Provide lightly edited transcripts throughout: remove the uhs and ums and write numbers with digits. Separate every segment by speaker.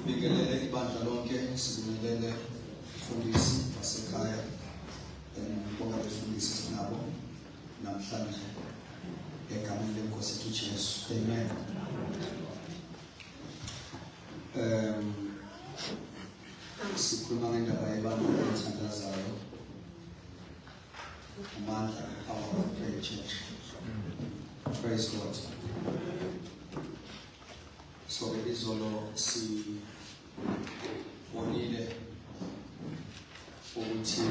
Speaker 1: Bingelele ibandla lonke sibingelele umfundisi wasekhaya bonke abafundisi sinabo namhlanje egameni lenkosi yethu Jesu. Amen. Sikhuluma ngendaba yebandla elithandazayo, amandla power of prayer church. Praise God. So izolo si bonile ukuthi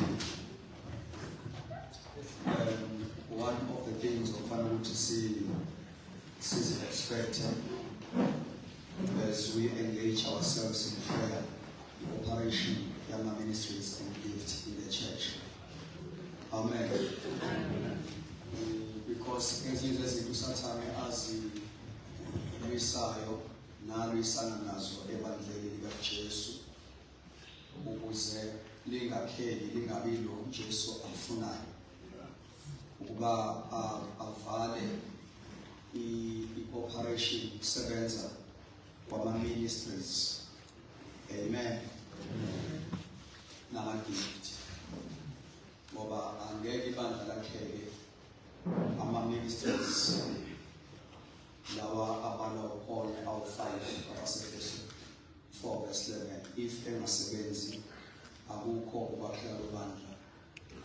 Speaker 1: one of the things of fun to see is expected as we engage ourselves in prayer, the operation Yama Ministries and gift in the church. Amen. Because as you as Risayo, nalisana nazo ebandleni lika Jesu ukuze lingakheli lingabi lo Jesu afunayo ukuba avale i-operation sebenza kwama ministries. Amen. Nama gift ngoba angeke ibandla lakheke ama ministries lawa abalo all our 5 abasefeso 4 verse 11. If engasebenzi akukho ukwakhela kwebandla,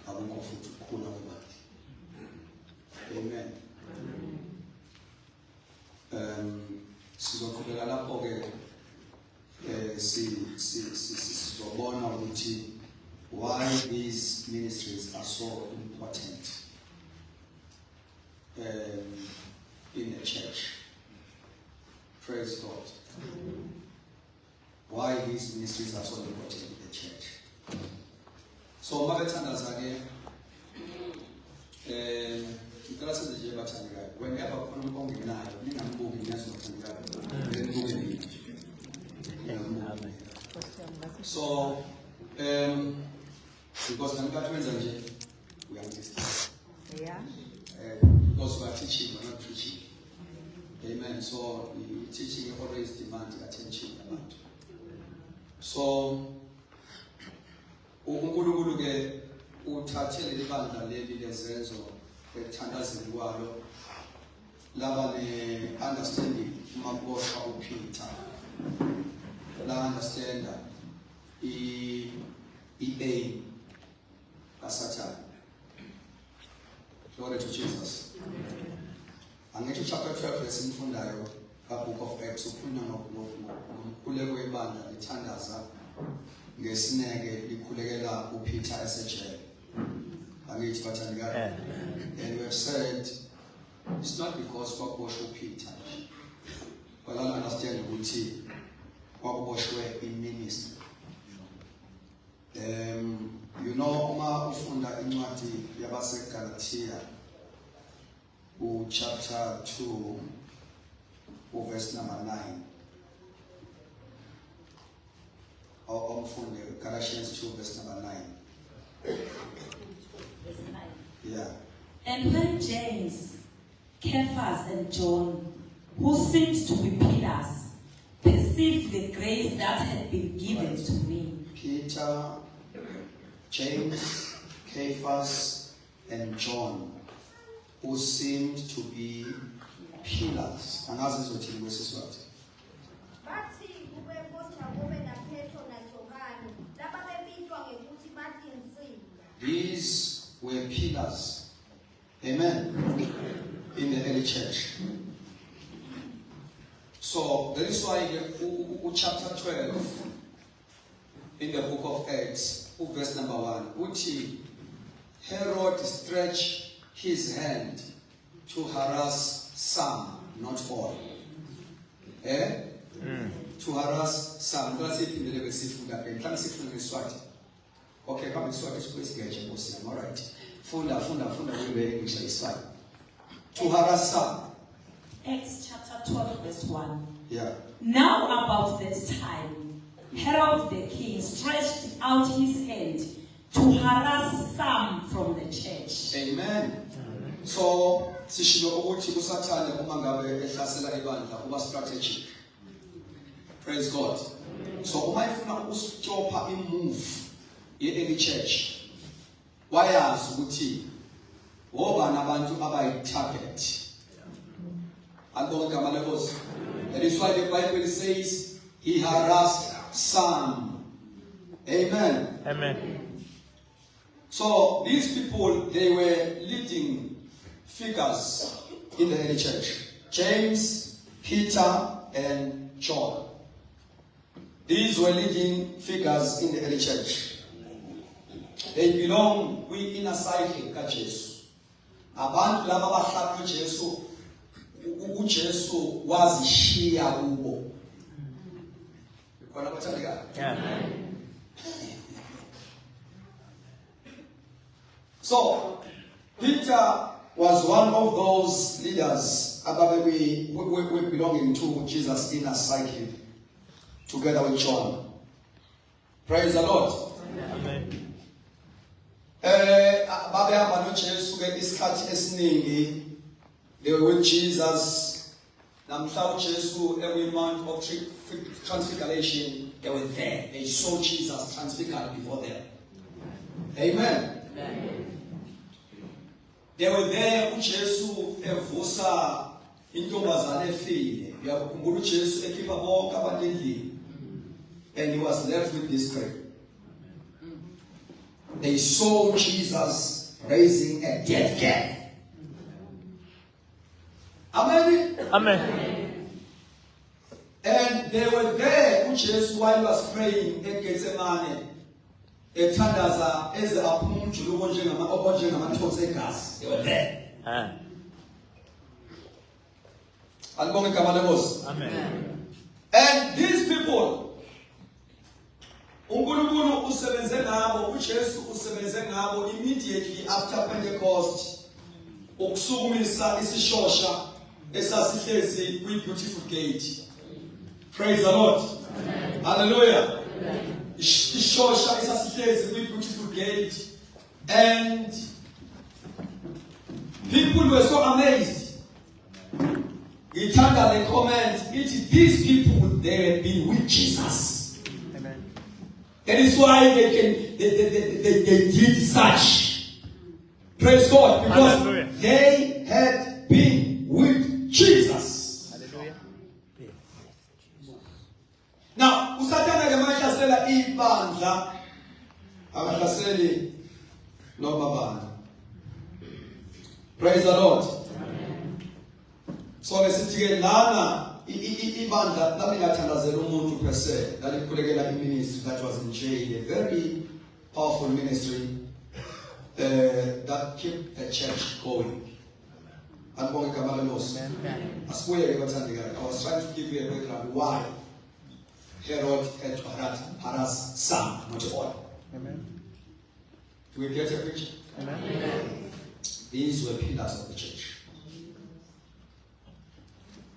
Speaker 1: akukho futhi ukukhula kwebandla. Amen. Sizoqhubeka lapho ke sizobona ukuthi why these ministries are so important in the church. Praise God. Why these ministries are so important in the church. So whenever so because we are listening.
Speaker 2: Yeah.
Speaker 1: Because we are teaching, we are not preaching. Amen. So teaching always demands attention. So uNkulunkulu ke uthathele ibandla leli lezenzo ethandazeni kwalo laba ne understanding maboshwa uPeter la understand aim kaSathane. Glory to Jesus. Angithi chapter 12 lesimfundayo ka book of Acts ukhuluma ngokukhuleko ibandla lithandaza ngesineke likhulekela uPeter esejele. Angithi bathandikayo. And we have said it's not because kwakuboshwe uPeter. But I understand ukuthi kwakuboshwe iministry. You know, uma ufunda incwadi yabaseGalatia chapter 2 verse number 9. Or Galatians 2 verse number 9.
Speaker 2: Verse 9.
Speaker 1: Yeah.
Speaker 2: And when James, Cephas, and John, who seemed to be pillars, perceived the grace that had been given to me.
Speaker 1: Peter, James, Cephas, and John, who seemed to be pillars. And as is what he was what? These were pillars. Amen. In the early church. So that is why in chapter 12 in the book of Acts, verse number 1, Uti Herod stretched his hand to harass some, not all. To harass some. Okay, come and start this question. All right. Funda, we English is fine. To harass some.
Speaker 2: Acts chapter 12, verse 1.
Speaker 1: Yeah.
Speaker 2: Now about that time, Herod the king stretched out his hand to harass some from the church.
Speaker 1: Amen. So, sishilo ukuthi kusathane uma ngabe ehlasela ibandla kuba strategic. Praise God. So uma ifuna ukustopha imove ye-early church, wayazi ukuthi wobani abantu abayi-target. Andibonge igama lenkosi. That is why the Bible says he harassed some. Amen.
Speaker 3: Amen.
Speaker 1: So these people, they were leading figures in the early church. James, Peter, and John. These were leading figures in the early church. They belong with inner cycle ka Jesu. Abantu laba abahlala uJesu, uJesu wazishiya kubo. Khona bathandika?
Speaker 3: Yeah.
Speaker 1: So, Peter was one of those leaders we belonging to Jesus' inner cycle, together with John. Praise the Lord.
Speaker 3: Amen.
Speaker 1: Babehamba noJesu ke isikhathi esiningi, they were with Jesus. Namhla uJesu every month of transfiguration, they were there. They saw Jesus transfigured before them. Amen. They were there uJesu evusa intombazane efile. Uyakhumbula uJesu ekhipha bonke abantu endlini. And he was left with this crib. They saw Jesus raising a dead guy. Amen.
Speaker 3: Amen.
Speaker 1: And they were there uJesu while he was praying at Gethsemane. Ethandaza eze aphuma umjuluko njengamathosi egazi. They were there. Alibonge igama lenkosi.
Speaker 3: Amen.
Speaker 1: And these people, uNkulunkulu usebenze ngabo, uJesu usebenze ngabo immediately after Pentecost, ukusukumisa isishosha esasihlezi kwi-beautiful gate. Praise the Lord. Amen. Hallelujah. Amen. Ishosha esasihlezi kwi-beautiful gate, and people were so amazed. Ngithanda the comment, these people, they have been with Jesus.
Speaker 3: Amen.
Speaker 1: That is why they did such. Praise God, because
Speaker 3: Hallelujah.
Speaker 1: they had been with Jesus.
Speaker 3: Hallelujah.
Speaker 1: Now, uSathane ke mahlasela ibandla, abahlaseli noma bani. Praise the Lord. So lesithi ke lana ibandla lami lathandazela umuntu per se, lalikhulekela iministry that was in jail, a very powerful ministry that kept the church going. Andibonge igama lenkosi. Asibuye ke bathandekayo. I was trying to give you a background why Herod had to harass some, not all.
Speaker 3: Amen.
Speaker 1: Do we get a picture?
Speaker 3: Amen.
Speaker 1: These were pillars of the church.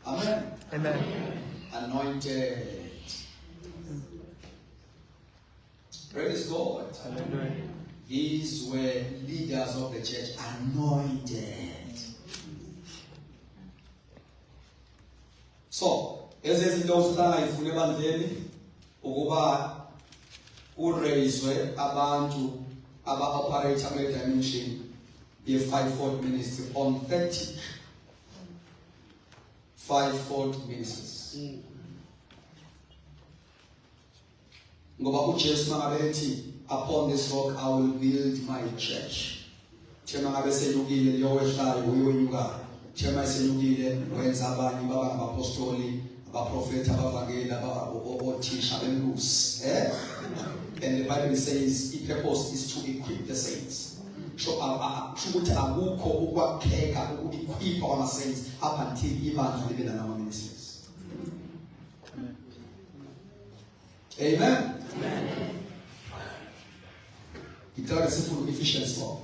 Speaker 1: Amen.
Speaker 3: Amen.
Speaker 1: Anointed. Praise God.
Speaker 3: Hallelujah.
Speaker 1: These were leaders of the church, anointed. So, ezezinto osayifuna ebandleni ukuba uraiswe abantu aba-operate ama-dimension ye-fivefold ministry, on 30 fivefold ministries. Ngoba uJesu mangabe ethi, upon this rock I will build my church. Thema ngabe senyukile lowehlayo uyonyukayo. Thema esenyukile wenza abanye baba ngabapostoli, abaprofeti, abavangeli, othisha benkosi. And the Bible says the purpose is to equip the saints. So ukuthi akukho ukwakheka ukuequipa kwama saints up until ibandla libe nama ministries. Amen. Amen. Itala sifundo Ephesians 4.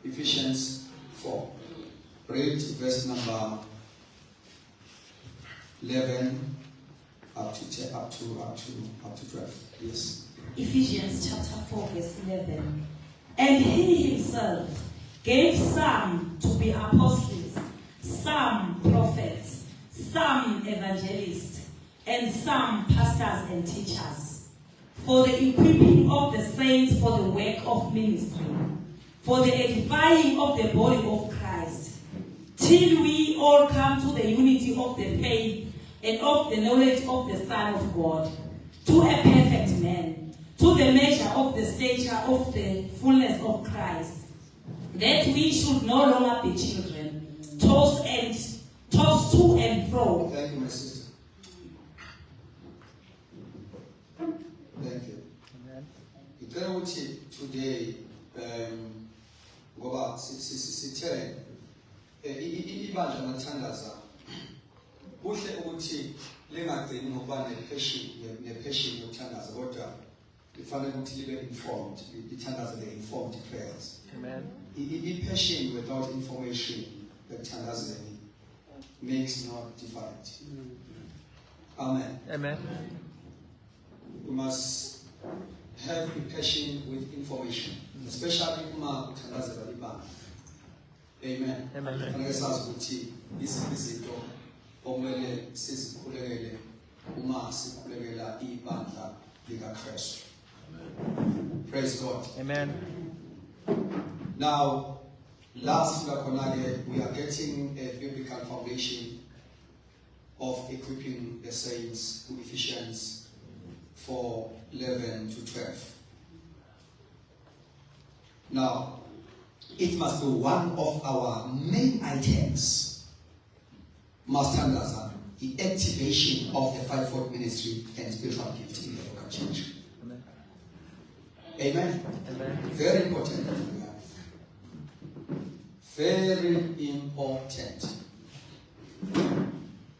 Speaker 1: Ephesians 4. Read verse number 11 up to 12. Yes.
Speaker 2: Ephesians chapter 4 verse 11. And he himself gave some to be apostles, some prophets, some evangelists, and some pastors and teachers, for the equipping of the saints for the work of ministry, for the edifying of the body of Christ, till we all come to the unity of the faith and of the knowledge of the Son of God, to a perfect man, to the measure of the stature of the fullness of Christ, that we should no longer be children, tossed to and fro.
Speaker 1: Thank you, my sister. Thank you. Ngicela ukuthi today ngoba sithe ibandla mathandaza kuhle ukuthi lingagcini ngokuba nepassion yokuthandaza kodwa lifanele ukuthi libe informed, lithandaze the informed prayers.
Speaker 3: Amen.
Speaker 1: I-passion without information ekuthandazeni makes no difference. Amen.
Speaker 3: Amen.
Speaker 1: We must have a passion with information, especially uma uthandazela ibandla. Amen.
Speaker 3: Amen.
Speaker 1: Kufanele sazi ukuthi izinto okumele sizikhulekele uma sikhulekela ibandla likaKristu. Praise God.
Speaker 3: Amen.
Speaker 1: Now, last we are getting a biblical foundation of equipping the saints to Ephesians 4:11 to 12. Now, it must be one of our main items, Master, the activation of the fivefold ministry and spiritual gift in the local church.
Speaker 3: Amen.
Speaker 1: Amen.
Speaker 3: Amen.
Speaker 1: Very important. Very important.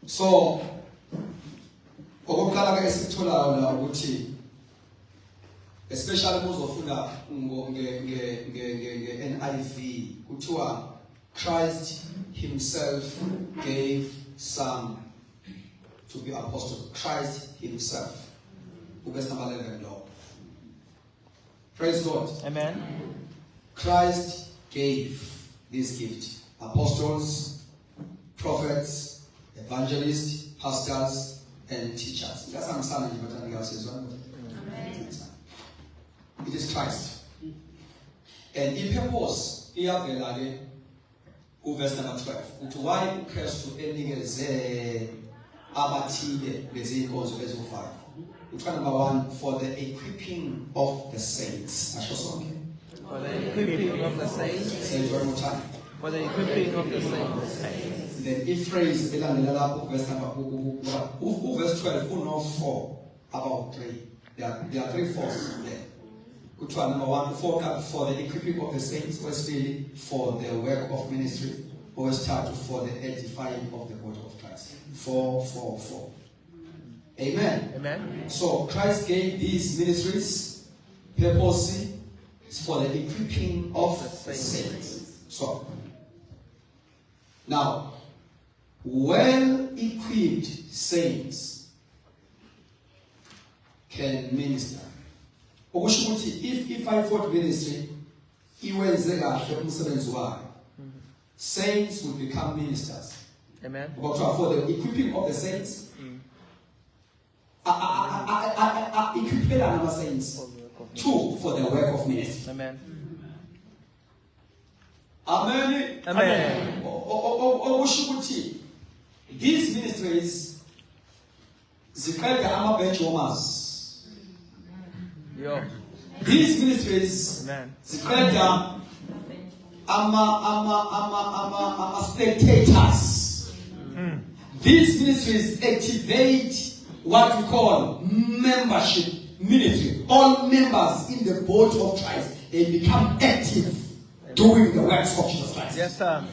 Speaker 1: So, okokuqala ke esitholayo la ukuthi especially kuzofunda nge-NIV kuthiwa Christ himself gave some to be apostles. Christ himself. Verse number 11 law. Praise God.
Speaker 3: Amen.
Speaker 1: Christ gave this gift. Apostles, prophets, evangelists, pastors, and teachers. That's what I'm saying. Amen. It is Christ. And in purpose, verse number 12. Why Christ to enikeze abathile lezi inkonzo ezo5. Number 1, for the equipping of the saints.
Speaker 3: For the equipping of the saints.
Speaker 1: Say it one more time.
Speaker 3: For the equipping of the saints.
Speaker 1: Then if phrase verse number verse 12, who knows 4 about 3. There are 3 4s there. Which one? Number 1, for the equipping of the saints, verse 3, for the work of ministry, verse 2, for the edifying of the body of Christ. 4, 4, 4. Amen.
Speaker 3: Amen.
Speaker 1: So Christ gave these ministries purposely for the equipping of the saints. So now, well-equipped saints can minister. If fivefold ministry, saints will become ministers.
Speaker 3: Amen.
Speaker 1: But for the equipping of the saints, equipping another saints. 2, for the work of ministry.
Speaker 3: Amen.
Speaker 1: Amen.
Speaker 3: Amen.
Speaker 1: These ministries, ziqeda ama-bench warmers.
Speaker 3: Yo.
Speaker 1: These ministries,
Speaker 3: Amen.
Speaker 1: ziqeda spectators. These ministries activate what we call membership ministry. All members in the body of Christ, they become active doing the works of Jesus Christ.
Speaker 3: Yes, sir.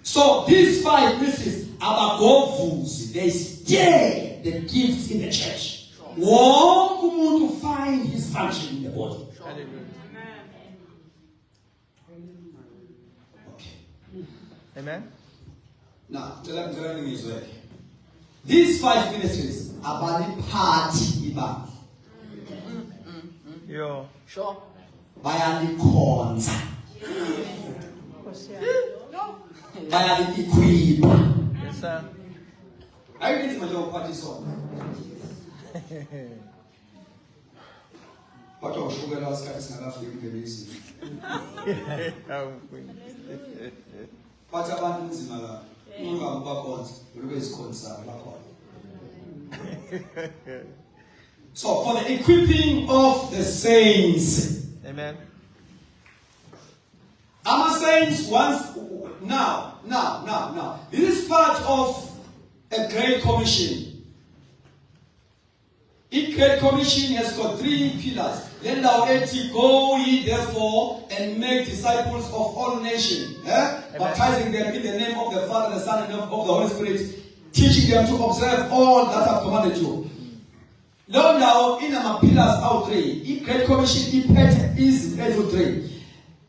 Speaker 1: So these 5 ministries are govus. They stir the gifts in the church. Wonke umuntu find his function in the body. Okay.
Speaker 3: Amen.
Speaker 1: Now, these 5 ministries are bali party ibandla.
Speaker 3: Yo.
Speaker 4: Sure.
Speaker 1: Bayalikhonza. Bayalikhwipa.
Speaker 3: Yes, sir.
Speaker 1: Ayithi manje ukuphatha isona. Kodwa ushukela isikhathi singakafiki ngelizwi. Phatha abantu inzima la. Ungabe bakhonza, ube isikhonza bakhona. So for the equipping of the saints.
Speaker 3: Amen.
Speaker 1: Our saints once now. This is part of a Great Commission. The Great Commission has got 3 pillars. Let our eti go ye therefore and make disciples of all nations, baptizing them in the name of the Father, the Son, and of the Holy Spirit, teaching them to observe all that I've commanded you. Now in our pillars out 3. The Great Commission is 3.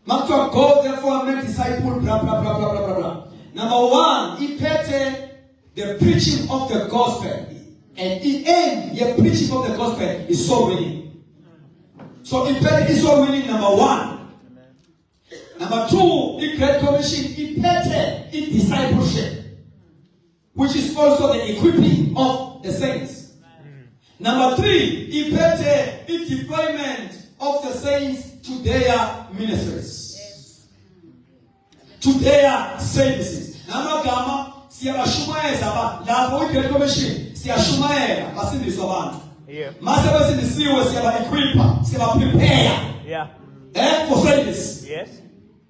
Speaker 1: Matwa go therefore and make disciples, blah blah blah blah blah blah. Number 1, the preaching of the gospel. And the end, the preaching of the gospel is soul winning. So it is soul winning, number 1. Number 2, the Great Commission, it discipleship, which is also the equipping of the saints. Number 3, it deployment of the saints to their ministries, to their services. Namagama siyabashumayeza lapho i-Great Commission siyashumayela basindiswa abantu. Mase basindisiwe siyaba-equipa, siyaba-prepare for service.
Speaker 3: Yes.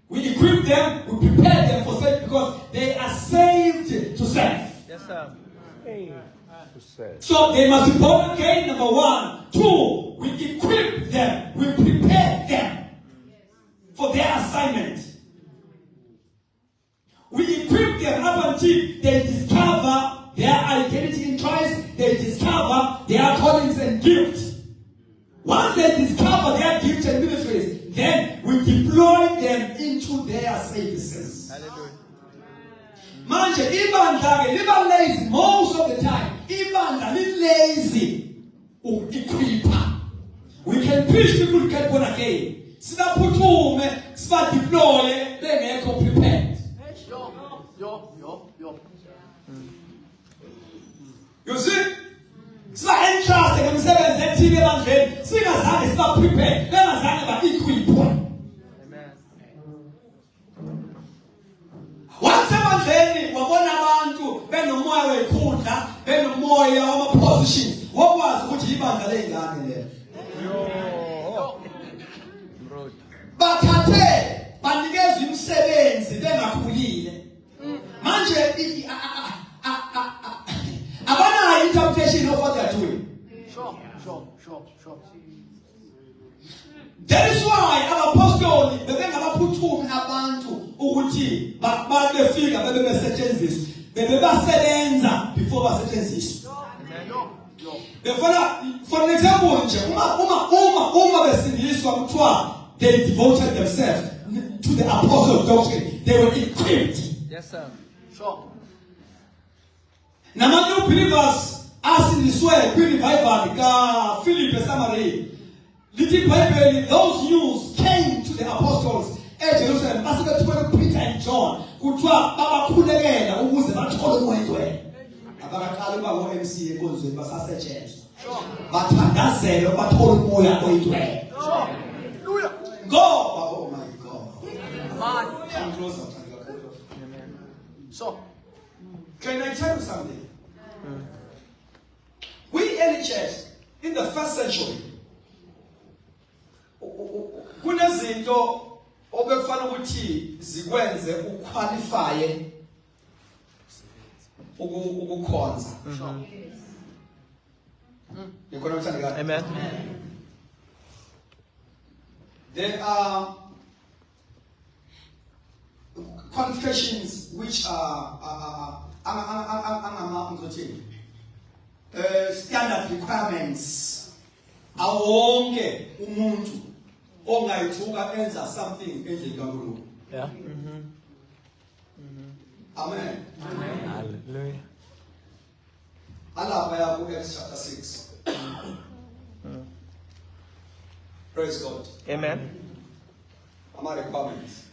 Speaker 1: We equip them, we prepare them for service because they are saved to serve.
Speaker 3: Yes, sir.
Speaker 1: So they must be born again, number 1. 2, we equip them, we prepare them for their assignment. We equip them up until they discover their identity in Christ, they discover their callings and gifts. Once they discover their gifts and ministries, then we deploy them into their services.
Speaker 3: Hallelujah.
Speaker 1: Manje, ibandla ke liba lazy most of the time. Ibandla li lazy equipa. We can preach people get born again. Sibaphuthume, sibadeploye bengekho prepared. You see? Siba-entrust ngemisebenzi ethile ebandleni singazange siba-prepare, bengazange ba-equipwa. Once ebandleni wabona abantu benomoya wekhundla, benomoya wama-positions, wakwazi ukuthi ibandla ley'ngane lelo. Bathathe banikezwe imisebenzi bengakhulile. Manje abanayo interpretation of what they are doing.
Speaker 4: Sure.
Speaker 1: That is why abapostoli bebengabaphuthumi abantu ukuthi bafika bebesetshenziswa, bebebasebenza before basetshenziswa. For an example nje uma besindiswa kuthiwa they devoted themselves to the apostle doctrine, they were equipped.
Speaker 3: Yes, sir.
Speaker 4: Sure.
Speaker 1: Nama new believers asindiswe kwi-revival ka Philip eSamaria. Little Bible, those news came to the apostles at Jerusalem. Basebethume Peter and John kuthiwa babakhulekela ukuze bathole umoya oyingcwele. Abakaqala ukuba ngo-MC enkonzweni basasetshenzwa. Bathandazele bathole umoya oyingcwele.
Speaker 4: Hallelujah.
Speaker 1: Ngoba oh my God.
Speaker 4: Man.
Speaker 1: Come closer.
Speaker 4: So.
Speaker 1: Can I tell you something? We in the church in the first century, kunezinto obekufanele ukuthi zikwenze uqualifye ukukhonza. Nikhona uthandeka.
Speaker 3: Amen.
Speaker 1: There are qualifications which are standard requirements. Awonke umuntu ongayithuka enza something endlini kaNkulunkulu.
Speaker 3: Yeah.
Speaker 1: Amen.
Speaker 3: Hallelujah.
Speaker 1: Alapha ya ku-Acts chapter 6. Praise God.
Speaker 3: Amen.
Speaker 1: Ama requirements.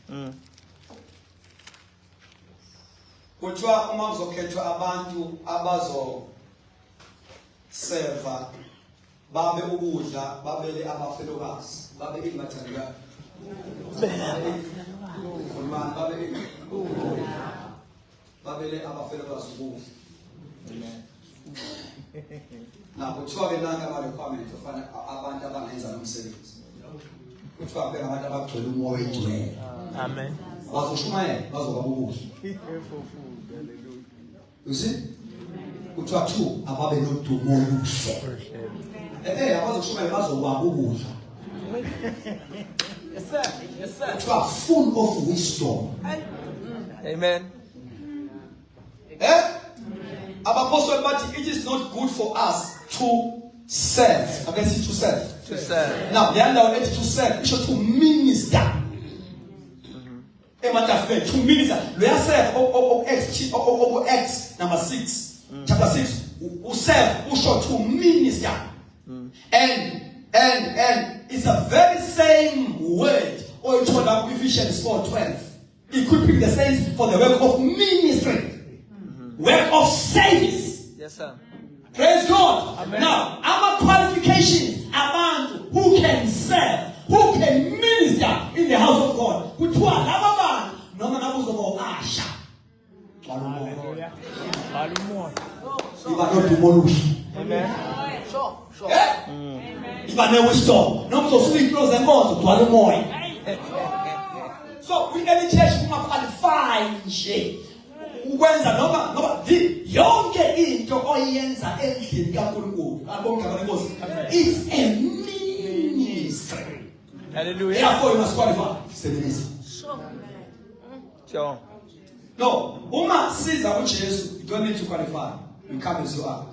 Speaker 1: kuthiwa uma kuzokhethwa abantu abazo serva babe ukudla babele abafelokazi babe imathandekayo Kulman babele abafelokazi ukudla. Na kuthiwa ke nanka ama-requirement ofana abantu abangenza lo msebenzi kuthiwa ke abantu abagcwele umoya oyingcwele.
Speaker 3: Amen.
Speaker 1: Bazoshumayela bazoba ukudla. You see? Kuthiwa two ababe nodumo oluhle. Abazoshumayela bazoba ukudla.
Speaker 4: Yes, sir. Yes, sir.
Speaker 1: Kuthiwa full of wisdom.
Speaker 3: Amen.
Speaker 1: Apostle, but it is not good for us to serve. I can see to serve.
Speaker 3: To serve.
Speaker 1: Now, the other to serve is to minister. To minister. We are serve. Acts number 6, chapter 6. Who serve? Who show to minister. And it's a very same word. Or it told up Ephesians 4:12. Equipping the saints for the work of ministry. Work of service.
Speaker 3: Yes, sir.
Speaker 1: Praise God.
Speaker 3: Amen.
Speaker 1: Now, our qualifications about who can serve, who can minister in the house of God. Hallelujah.
Speaker 3: Amen.
Speaker 4: Sure.
Speaker 1: So we any church qualify ukwenza noma yonke into oyenza endlini kaNkulunkulu abongabane Nkosi it's a ministry.
Speaker 3: Hallelujah.
Speaker 1: Therefore you must qualify.
Speaker 3: Sure.
Speaker 1: No, uma siza uJesu you don't need to qualify. You come as you are.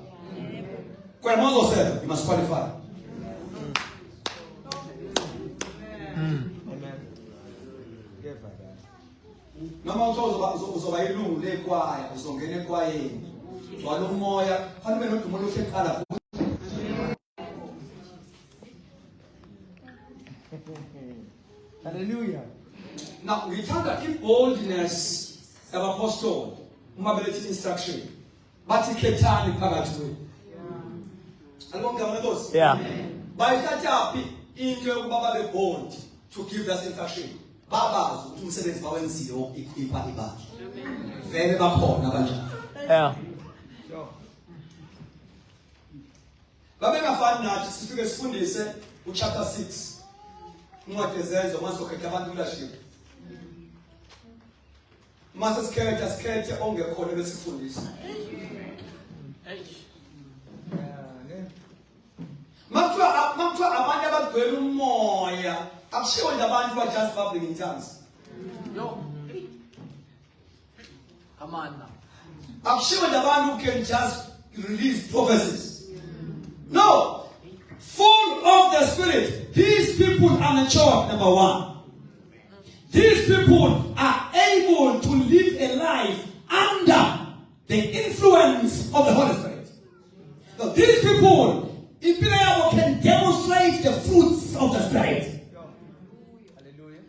Speaker 1: When Moses said you must qualify.
Speaker 3: Amen.
Speaker 1: Noma uzoba ilungu lekwaya uzongena ekwayeni walo moya fanele nodumo lokuqala.
Speaker 3: Hallelujah.
Speaker 1: Now we talk about boldness of apostle umabelethi instruction bathi khethani phakathi kwenu. Alibongabane Nkosi.
Speaker 3: Yeah.
Speaker 1: Bayithathapi into yokuba babe bold to give that instruction. Babazi ukuthi umsebenzi bawenziyo ikhipha ibandla. Vele bakhona kanjani.
Speaker 3: Yeah.
Speaker 1: Babengafani nathi sifike sifundise uchapter 6. Incwadi ezenzo masokhetha abantu leadership. Mase sikhethe ongekhona besifundisa. Makuthiwa abantu abagcwele umoya akushiwo nje abantu ba just babbling in tongues.
Speaker 4: Yo. Come on now.
Speaker 1: Akushiwo nje abantu who can just release prophecies. No. Full of the Spirit. These people are mature, number one. These people are able to live a life under the influence of the Holy Spirit. Now, these people in Bible can demonstrate the fruits of the Spirit.
Speaker 3: Hallelujah.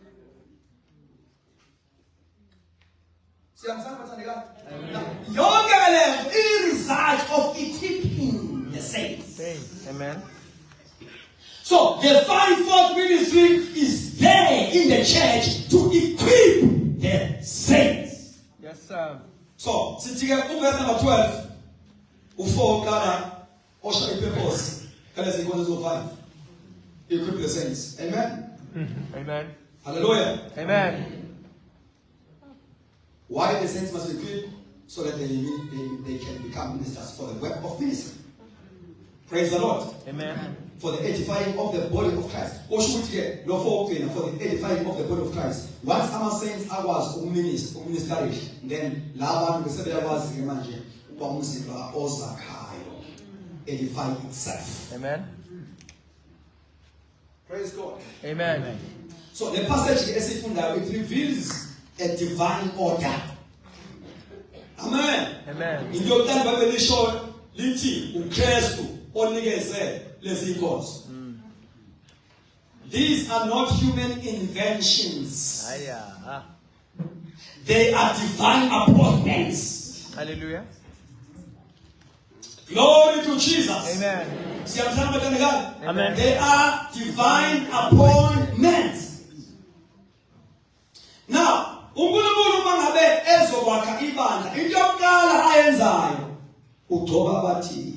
Speaker 1: See what I'm saying? Younger is a result of equipping the saints.
Speaker 3: Amen.
Speaker 1: So the fivefold ministry is there in the church to equip the saints.
Speaker 3: Yes, sir.
Speaker 1: So, verse number 12, ufo kana osha ipepos, kana zikwazo 5. Equip the saints. Amen.
Speaker 3: Amen.
Speaker 1: Hallelujah.
Speaker 3: Amen.
Speaker 1: Why the saints must be equipped? So that they can become ministers for the work of ministry. Praise the Lord.
Speaker 3: Amen.
Speaker 1: For the edifying of the body of Christ. Or should we get for the edifying of the body of Christ? Once our saints was minister, then Laban was edify itself.
Speaker 3: Amen.
Speaker 1: Praise God.
Speaker 3: Amen.
Speaker 1: So the passage it reveals a divine order. Amen.
Speaker 3: Amen.
Speaker 1: In your time, Bible show liti ukrestu onikeze lezinkosi. These are not human inventions. They are divine appointments.
Speaker 3: Hallelujah.
Speaker 1: Glory to Jesus.
Speaker 3: Amen. Amen.
Speaker 1: They are divine appointments. Now, uNkulunkulu mangabe ezokwakha ibandla, into yokuqala ayenzayo ugcoba abathi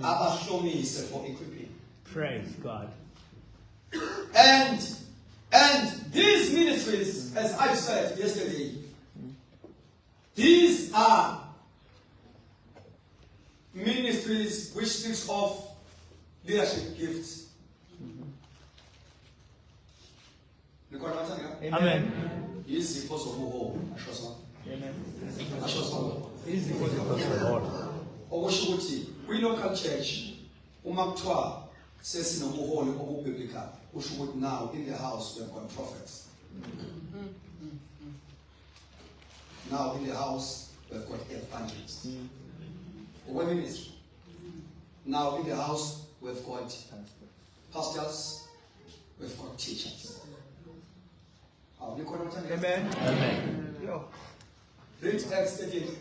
Speaker 1: abahlomise for equipping.
Speaker 3: Praise God.
Speaker 1: And these ministries, as I said yesterday, these are ministries which speaks of leadership gifts.
Speaker 3: Amen.
Speaker 1: Izipho zobuholi asho so.
Speaker 3: Amen.
Speaker 1: Asho so.
Speaker 3: Easy for the Lord.
Speaker 1: Okusho ukuthi kwi-local church uma kuthiwa sesinobuholi obubiblical kusho ukuthi now in the house we have got prophets. Now in the house we have got evangelists. Ministry. Now in the house we've got pastors, we've got teachers.
Speaker 3: Amen. Amen. Yo.
Speaker 1: Read Acts 13.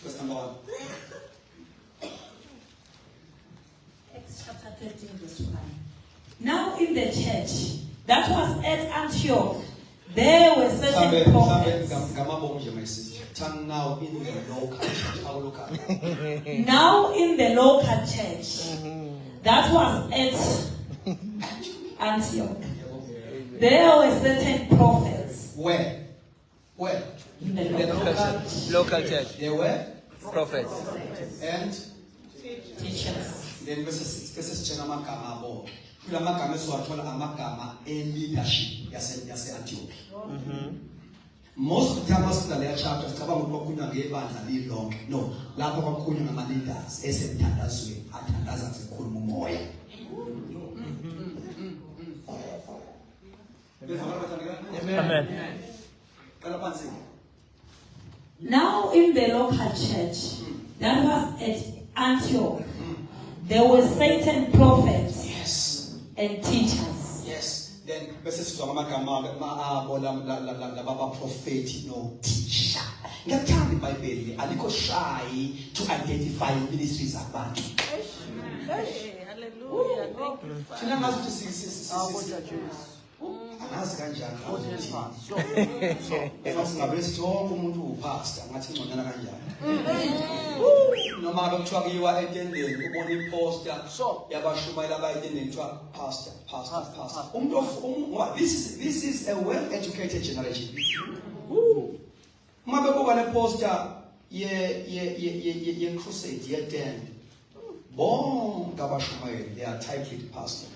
Speaker 1: Verse number 1.
Speaker 2: Acts chapter 13, verse 1. Now in the church that was at Antioch, there were certain prophets.
Speaker 1: Now in the local church. How local?
Speaker 2: Now in the local church that was at Antioch, there were certain prophets.
Speaker 1: Where?
Speaker 2: In the local church.
Speaker 3: Local church.
Speaker 1: There were
Speaker 3: Prophets.
Speaker 1: and
Speaker 2: Teachers.
Speaker 1: then verse 6. This is amagama abo. Kula magama esiwathola amagama leadership yase Antioch. Most of the time after the chapter sicabanga ukuthi kwakunywa ngebandla lilonke. No, lapho kwakunywa ngama leaders esemthandazweni athandaza ngekhuluma umoya.
Speaker 3: Amen.
Speaker 2: Now in the local church that was at Antioch, there were certain prophets
Speaker 1: Yes.
Speaker 2: and teachers.
Speaker 1: Yes. Then bese sizwa ngamagama abo laba prophet no teacher. Ngathanda iBhayibheli alikho shy to identify ministries zabantu.
Speaker 4: Hallelujah. Thank you, Father.
Speaker 1: Thina ngazi ukuthi angazi kanjani ngabe sithi wonke umuntu upastor ngathi ngconyana kanjani noma ngabe kuthiwa kuyiwa entendeni ubona imposter yabashumayela abayentendeni kuthiwa pastor umuntu this is a well educated generation uma bekuba le poster ye crusade ye tent bonke abashumayeli they are titled pastor.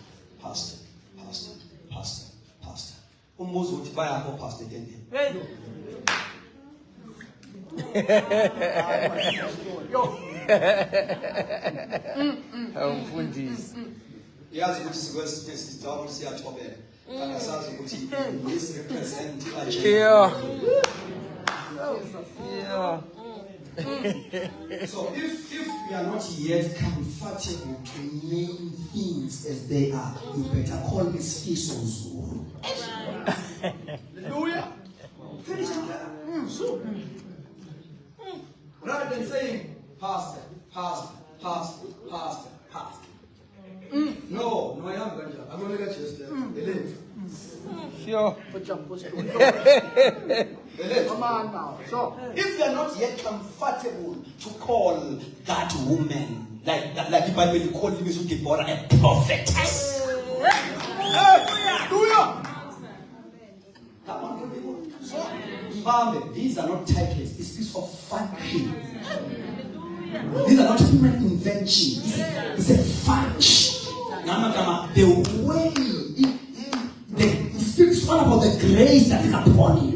Speaker 1: Umuzi uthi bayapho pastor endeni.
Speaker 3: Awumfundisi.
Speaker 1: Yazi ukuthi sikwesi sidawula siyathobela. Kana sazi ukuthi this represent
Speaker 3: Yeah.
Speaker 1: So if we are not yet comfortable to name things as they are, you better call this fish. Hallelujah. Finish it. Rather than saying pastor. No, I am going to. I'm going to get you.
Speaker 3: Sure.
Speaker 4: Come on now. So,
Speaker 1: If you are not yet comfortable to call that woman, like the Bible called Deborah a prophetess. Hallelujah. Come on, people. These are not titles. It's piece of function. These are not human invention. It's a function. The way it speaks all about the grace that is upon you.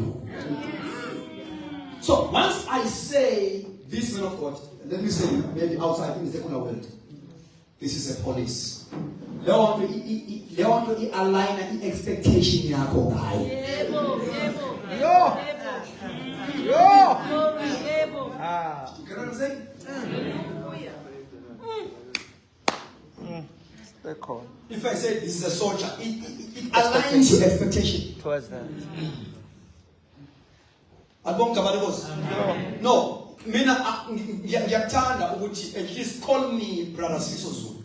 Speaker 1: So once I say this man of God, let me say maybe outside in the secular world, this is a police. They want to align an expectation. You get what I'm saying? If if I say this is a soldier, it aligns with expectation.
Speaker 3: Towards that.
Speaker 1: No, mina ngiyakuthanda ukuthi at least call me brother Siso Zulu.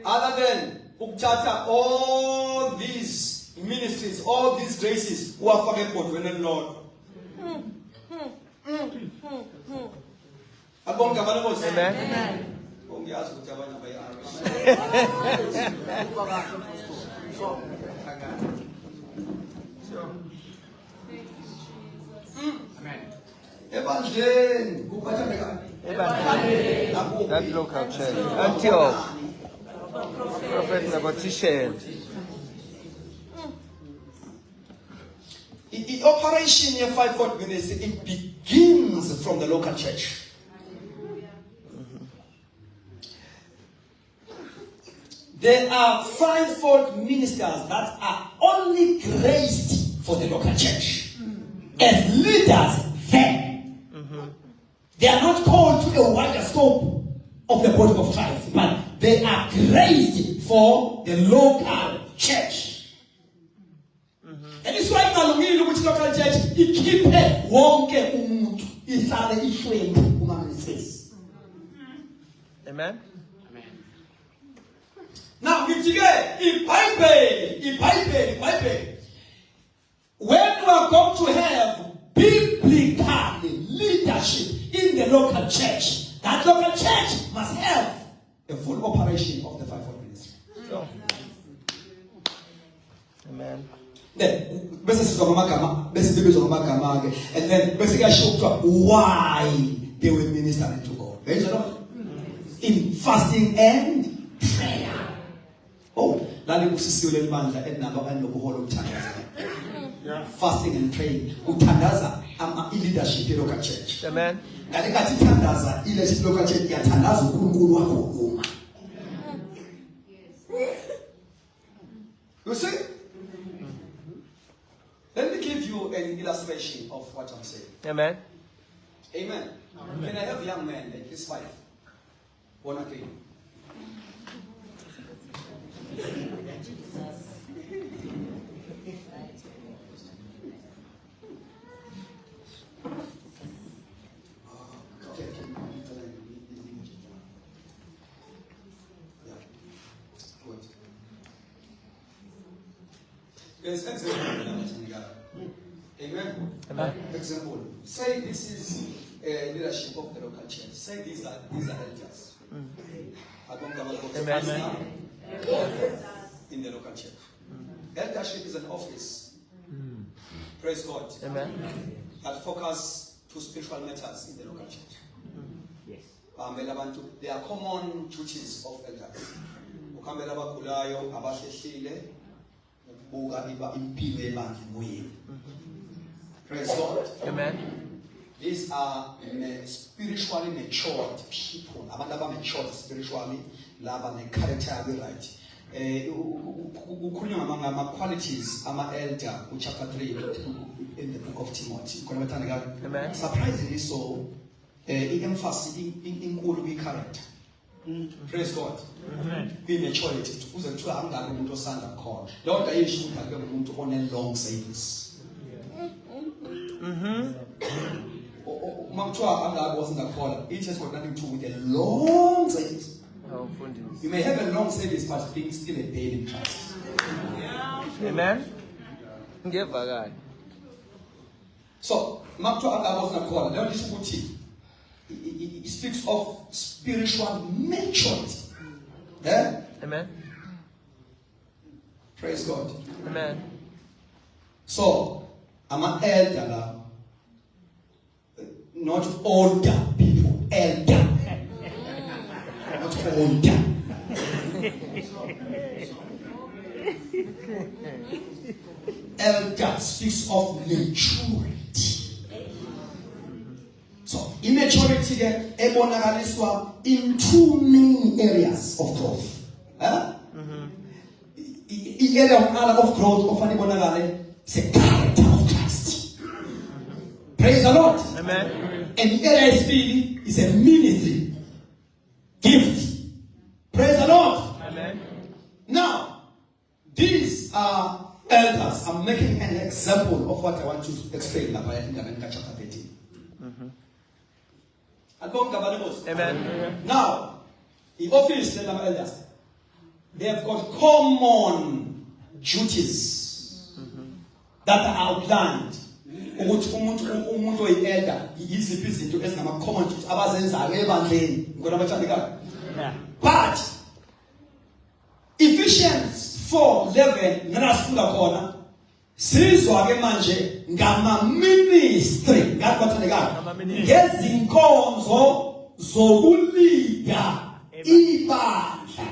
Speaker 1: Other than ukuthatha all these ministries, all these graces, uwafake ebhodweni elilodwa.
Speaker 3: Amen.
Speaker 1: Ngiyazi ukuthi abanye abayi-R. Ebandleni kuphatheka
Speaker 3: That local church. Antioch. Prophet Nabatishan.
Speaker 1: The operation in 5-fold ministry, it begins from the local church. There are 5-fold ministers that are only graced for the local church as leaders there. They are not called to a wider scope of the body of Christ, but they are graced for the local church. And it's why ngalungile ukuthi local church ikhiphe wonke umuntu isale ihlwengu umanisesi.
Speaker 3: Amen.
Speaker 1: Now, iBhayibheli. When we are going to have biblical leadership in the local church, that local church must have a full operation of the 5-fold ministry.
Speaker 3: Amen.
Speaker 1: Then, and then why they were ministering to God. In fasting and prayer. Oh, fasting and praying. Utandaza leadership in local church.
Speaker 3: Amen.
Speaker 1: Leadership local church yatandaza uNkulunkulu wako. You see? Let me give you an illustration of what I'm saying.
Speaker 3: Amen.
Speaker 1: Amen. Can I have young men like his wife? Born again. There's example. Amen.
Speaker 3: Amen.
Speaker 1: Example. Say this is leadership of the local church. Say these are elders.
Speaker 3: Amen.
Speaker 1: In the local church. Eldership is an office. Praise God.
Speaker 3: Amen.
Speaker 1: That focus to spiritual matters in the local church.
Speaker 3: Yes.
Speaker 1: There are common duties of elders. Ukambela abagulayo, abahlehlile, ukubuka impilo yebandla moyeni. Praise God.
Speaker 3: Amen.
Speaker 1: These are spiritually matured people. Abantu abamatured spiritually, laba ne-character yabe right. Ukukhulunywa ngama-qualities ama-elder chapter 3 in the book of Timothy.
Speaker 3: Amen.
Speaker 1: Surprisingly so, i-emphasis inkulu kwi-character. Praise God. Kwi-maturity. Kuze kuthiwa angabe umuntu osanda khona. Leyo nto ayisho ukuthi akube umuntu one-long service. It has got nothing to do with a long service. You may have a long service, but being still a babe in Christ.
Speaker 3: Amen.
Speaker 1: So, it speaks of spiritual maturity. Yeah?
Speaker 3: Amen.
Speaker 1: Praise God.
Speaker 3: Amen.
Speaker 1: So, I'm an elder now. Not older people, elder. Not older. Elder speaks of maturity. So, immaturity there, in two main areas of growth. The area of growth of anybody is a character of Christ. Praise the Lord.
Speaker 3: Amen.
Speaker 1: And the area is a ministry gift. elders. I'm making an example of what I want to explain about chapter 13.
Speaker 3: Amen.
Speaker 1: Now, the office of elders, they have got common duties that are outlined. Umuntu oyi-elder yiziphi izinto ezingama-common duties abazenzayo ebandleni ngonabathandekayo. But Ephesians 4:11 narasifunda khona sizwa ke manje ngama-ministry ngabathandekayo ngezinkonzo zokulida ibandla.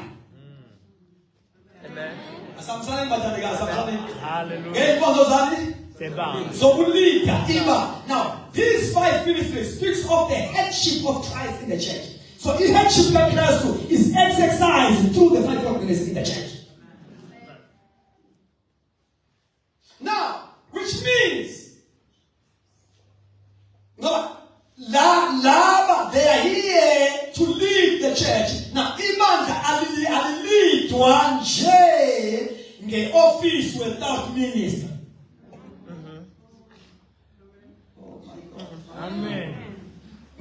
Speaker 3: Amen.
Speaker 1: Asamsane bathandekayo, asamsane.
Speaker 3: Hallelujah.
Speaker 1: Ngeenkonzo zani?
Speaker 3: Seba.
Speaker 1: Zokulida iba. Now, these 5 ministries speaks of the headship of Christ in the church. So the headship that Christ do is exercised through the 5 ministries in the church. Now, which means laba, they are here to lead the church. Now, ibandla alilidwa nje nge-office without minister.
Speaker 3: Amen.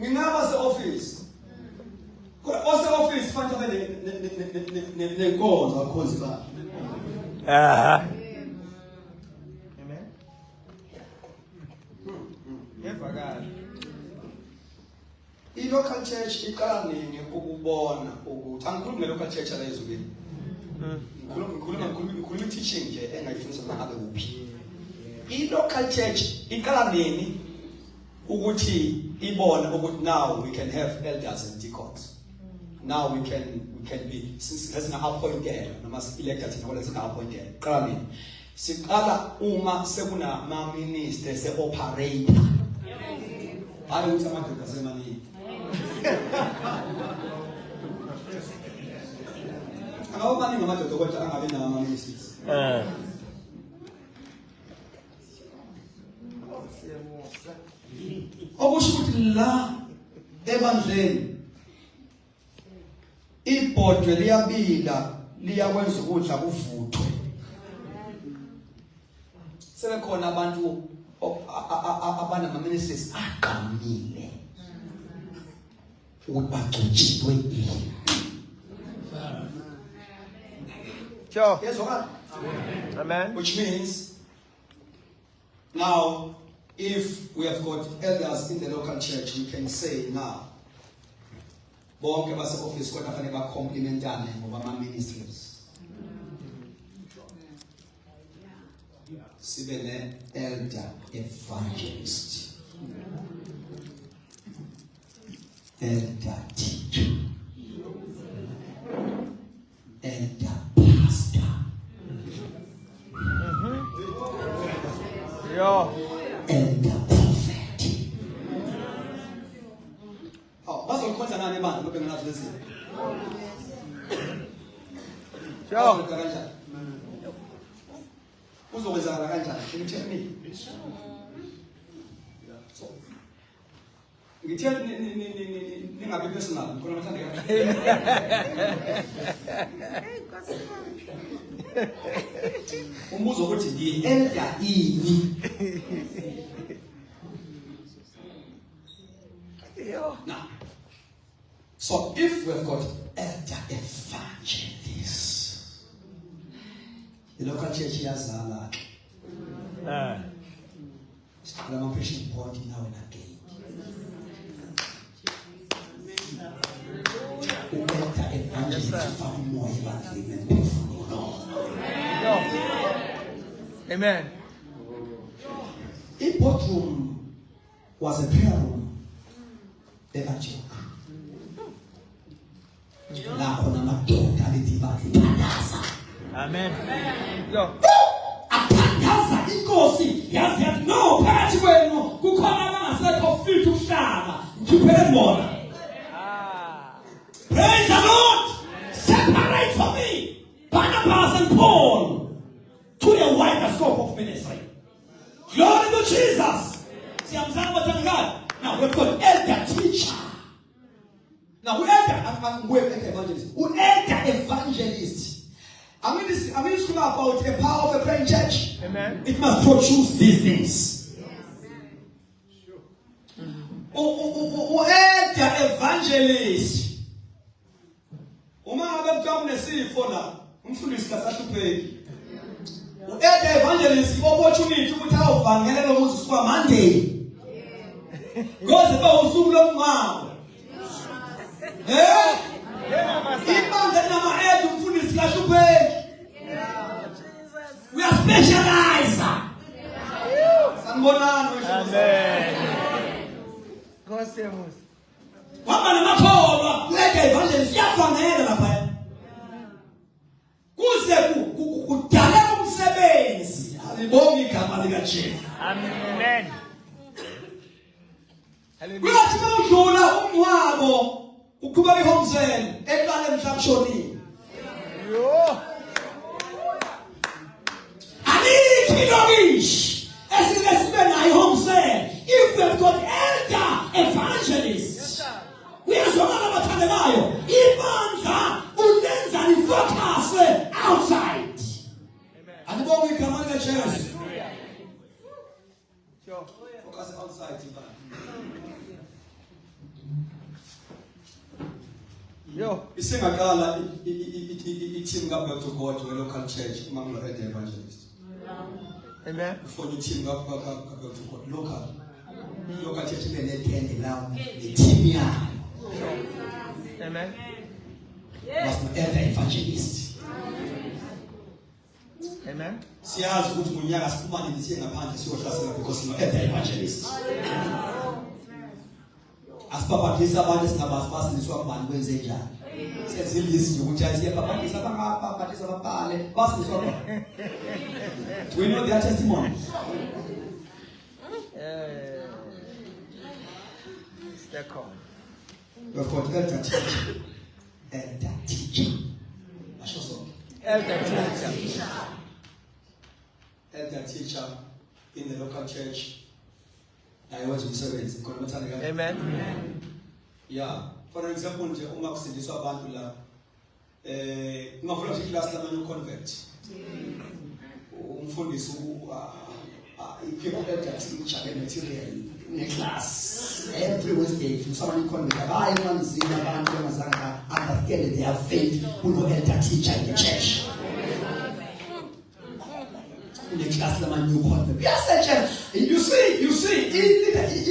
Speaker 1: Ngingaba se-office. Ose-office fanele nenkonzo akhonzi ba.
Speaker 3: Amen. Ngevakala.
Speaker 1: I-local church iqala nini ukubona ukuthi angikhulumi nge-local church la ezulwini. Ngikhuluma teaching nje engayifundisa ngabe kuphi. I-local church iqala nini ukuthi ibone ukuthi now we can have elders and deacons. Now we can be, since there's an appointed, noma elected thina wala sina appointed. Qala nini? Siqala uma sekuna ma minister se operator. Hayi ukuthi amadoda asemani. Angawubani ngamadoda kodwa angabe nama ministers. Okusho ukuthi la ebandleni ibhodwe liyabila liyakwenza ukudla kuvuthwe. Sebekhona abantu abanama-ministries aqamile ukuthi bagcotshiwe ini.
Speaker 3: Sure.
Speaker 1: Yes, okay?
Speaker 3: Amen.
Speaker 1: Which means now if we have got elders in the local church, we can say now bonke base-office kodwa fanele bacomplementane ngoba ama-ministries. Sibe ne-elder evangelist, elder teacher, elder pastor,
Speaker 3: Yo.
Speaker 1: elder prophet. Oh, bazolikhonza nani bandla lobe ngenazo lezi?
Speaker 3: Sure.
Speaker 1: Kanjani? Uzokwenzakala kanjani? Can you tell me? So, ngithe ningabe personal, ngikona mathandeka. Umbuzo ukuthi ndi-elder ini? Now, so if we've got elder evangelists, the local church yazala siqala ama-patient point now and again. U-elder evangelist ufaka umoya ebandleni nemphefumulo.
Speaker 3: Yo. Amen.
Speaker 1: The boardroom was a prayer room. Evangelist. La khona amadoda alithi bathandaza.
Speaker 3: Amen. Yo.
Speaker 1: Athandaza inkosi yazi yathi no phakathi kwenu kukhona abangasekho fit ukuhlala ngiphere bona. Praise the Lord. Separate for me Barnabas and Paul to the wider scope of ministry. Glory to Jesus. Siyamzama bathandaza. Now we've got elder teacher. Now we elder evangelist. We elder evangelist. I mean, it's about the power of a praying church.
Speaker 3: Amen.
Speaker 5: It must produce these things. Elder evangelist. Uma ngabe kuthiwa kunesifo la, umfundisi kasahlupheki. Elder evangelist opportunity ukuthi awuvangele lo muzi kwa Monday. Ngoze ba usuku lomngcwabo. Ibandla nama elder umfundisi kasahlupheki. We are specialized. Sanibonani.
Speaker 3: Amen. Gostemos.
Speaker 5: Wama namakholwa kuleke evangelist yafanele lapha. Kuze kudaleka umsebenzi. Alibonge igama lika Jesu.
Speaker 3: Amen. Hallelujah.
Speaker 5: Kuyathi mawudlula umngcwabo uqhubeka ihomzela eqale mhlabishonini.
Speaker 3: Yo.
Speaker 5: Kiloish, as it has been I home said, if we have got elder evangelists, we are so much about Tanayo, Ibanda, Unenza, and focus outside. And when we come on the church, focus outside.
Speaker 3: Yo.
Speaker 5: You sing a gala, it team up to God to a local church among the elder evangelists.
Speaker 3: Amen.
Speaker 5: Before you team up to God, local church may attend now the team here.
Speaker 3: Amen.
Speaker 5: Was the elder evangelist.
Speaker 3: Amen.
Speaker 5: Siyazi ukuthi munyaka siphuma nisiye ngaphandle siyohlasela because no elder evangelist. Asipaphathisa abantu esingabasifasiswa kubani kwenze njani. Sezilisi ukuthi ayisiyapaphathisa abangapaphathisa ababhale basiswa kubani. Do we know their testimony?
Speaker 3: Second.
Speaker 5: We've got elder teacher. Elder teacher.
Speaker 3: Elder teacher.
Speaker 5: Elder teacher in the local church. I was in service.
Speaker 3: Amen.
Speaker 5: Yeah. For example, nje uma kusindiswa abantu la ungafuna ukuthi class la new convert. Umfundisi people elder teacher the material in a class every Wednesday if someone convert abayi manzima abantu abazanga understand their faith uno elder teacher in the church. In the class of new convert. Yes, you see,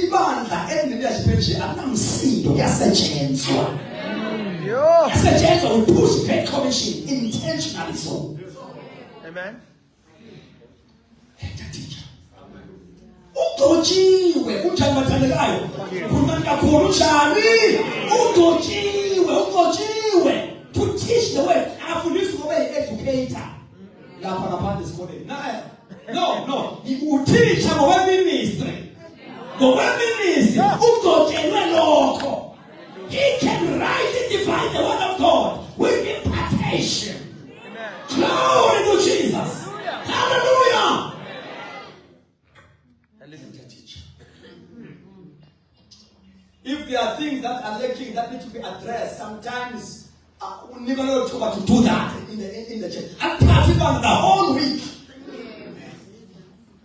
Speaker 5: ibandla leadership anamsindo yasetshenzwa.
Speaker 3: Yo.
Speaker 5: Yasetshenzwa we push great commission intentionally so.
Speaker 3: Amen.
Speaker 5: Udojiwe kunjani bathandekayo? Khuluma kakhulu njani? Udojiwe to teach the way. Afundiswa ngoba educator. Lapha ngaphandle esikoleni. No, uteacher ngowe-ministry. Ngowe-ministry, udojelwe lokho. He can rightly divide the word of God with impartation. Glory to Jesus. Hallelujah. If there are things that are lacking that need to be addressed, sometimes we never know to do that in the church. And particularly the whole week.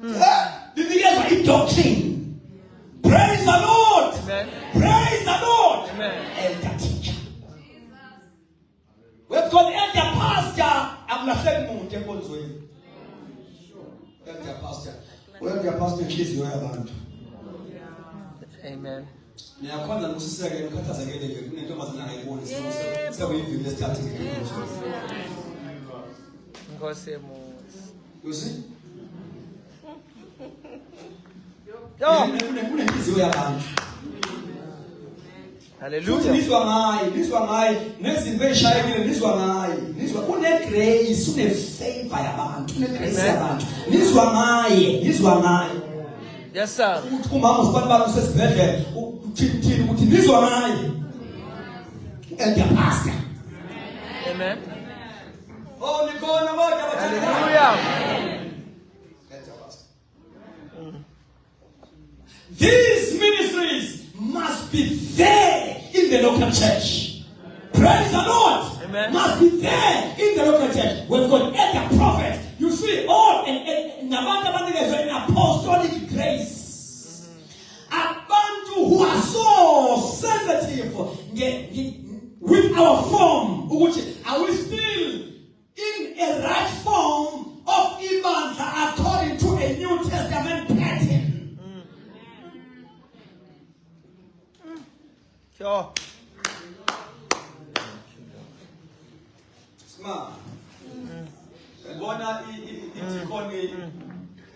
Speaker 5: The leaders are in doctrine. Praise the Lord.
Speaker 3: Amen.
Speaker 5: Praise the Lord.
Speaker 3: Amen.
Speaker 5: Elder teacher. We've got elder pastor. I'm not saying more temples with elder pastor. Elder pastor is your band.
Speaker 3: Amen.
Speaker 5: Niyakwanza ngusiseke ukhathaza ngeke kunento mazana ngayibona sekuyivile starting again.
Speaker 3: Gostemos.
Speaker 5: You see?
Speaker 3: Yo.
Speaker 5: Kunenhliziyo yabantu.
Speaker 3: Hallelujah.
Speaker 5: Nizwa ngayi nezinto ezishayekile nizwa ngayi. Nizwa grace, favor yabantu, grace yabantu. Nizwa ngayi.
Speaker 3: Yes, sir.
Speaker 5: Umama usibani usesibhedlela uthini ukuthi nizwa ngayi. Elder pastor.
Speaker 3: Amen.
Speaker 5: Oh, nikona moja
Speaker 3: Hallelujah.
Speaker 5: Elder pastor. These ministries must be there in the local church. Praise the Lord.
Speaker 3: Amen.
Speaker 5: Must be there in the local church. We've got elder prophet. You see, all and
Speaker 3: Sure.
Speaker 1: Smart. Bona ikhoni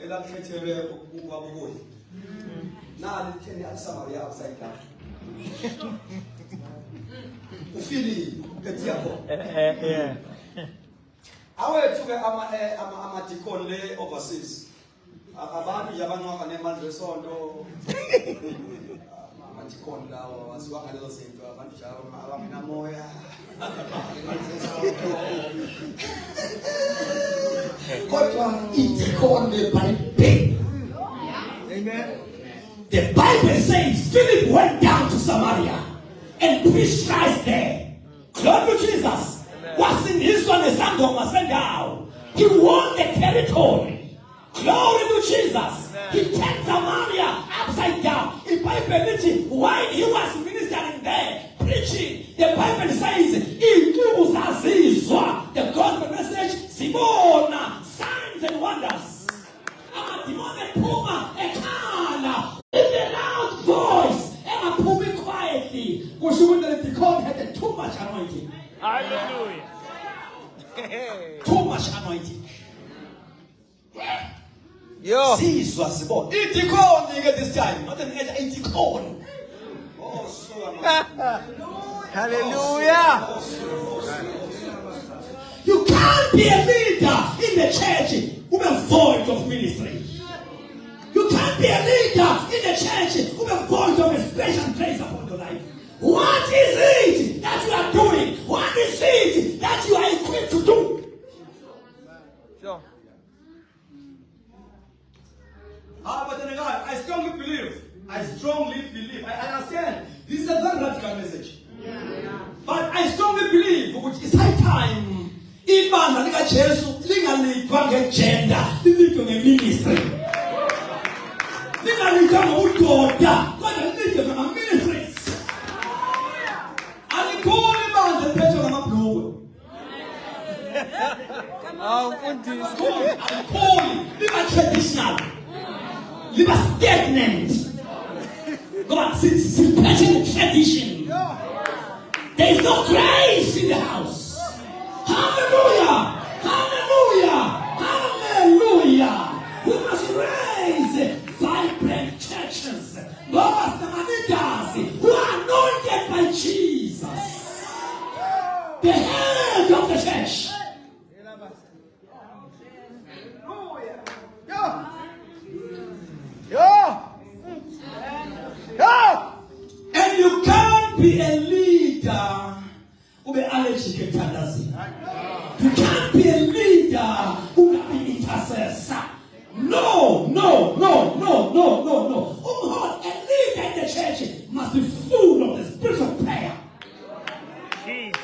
Speaker 1: elakhethelwe ukwabukuhle. Nali theni aliSamaria upside down. Ufili betiyapho.
Speaker 3: Yeah.
Speaker 1: Awethu ke ama deacon le overseas. Abantu yabanqoka nemandla esonto. Ama deacon lawo waziwa ngalezo zinto abantu njalo abangenamoya.
Speaker 5: Kodwa ideacon leBhayibheli.
Speaker 4: Amen.
Speaker 5: The Bible says Philip went down to Samaria and preached Christ there. Glory to Jesus. Wasindiswa nesangoma sendawo. He won the territory. Glory to Jesus. He turned Samaria upside down. In Bible, while he was ministering there, preaching, the Bible says, the gospel message, Simona, signs and wonders. Amadimone Puma, Ekala, with a loud voice, Emma Pumi quietly. Because you wouldn't let the God had too much anointing.
Speaker 3: Hallelujah.
Speaker 5: Too much anointing.
Speaker 3: Yo.
Speaker 5: Sizwa sibona. Itikoni ke this time, not an itikoni.
Speaker 1: Oh, so
Speaker 3: Hallelujah.
Speaker 5: You can't be a leader in the church with a void of ministry. You can't be a leader in the church with a void of a special grace upon your life. What is it that you are doing? What is it that you are equipped to do?
Speaker 3: Sure.
Speaker 1: But then again, I strongly believe. I understand. This is a very radical message. But I strongly believe which is high time. Ibandla lika Jesu lingalithwa ngegender, lilithwe ngeministry. Lingalithwa ngobudoda, kodwa lilithwe ngama-ministries. Alikhona ibandla liphethwe ngamabhluku. Alikhona, liba-traditional. Liba stagnant. God, it's tradition. There is no grace in the house. Hallelujah! Hallelujah! Hallelujah! We must raise vibrant churches. Lovers and leaders who are anointed by Jesus. The head of the church. And you can't be a leader who be allergic to fantasy. You can't be a leader who can be intercessor. No. A leader in the church must be full of the spirit of prayer.
Speaker 3: Jesus.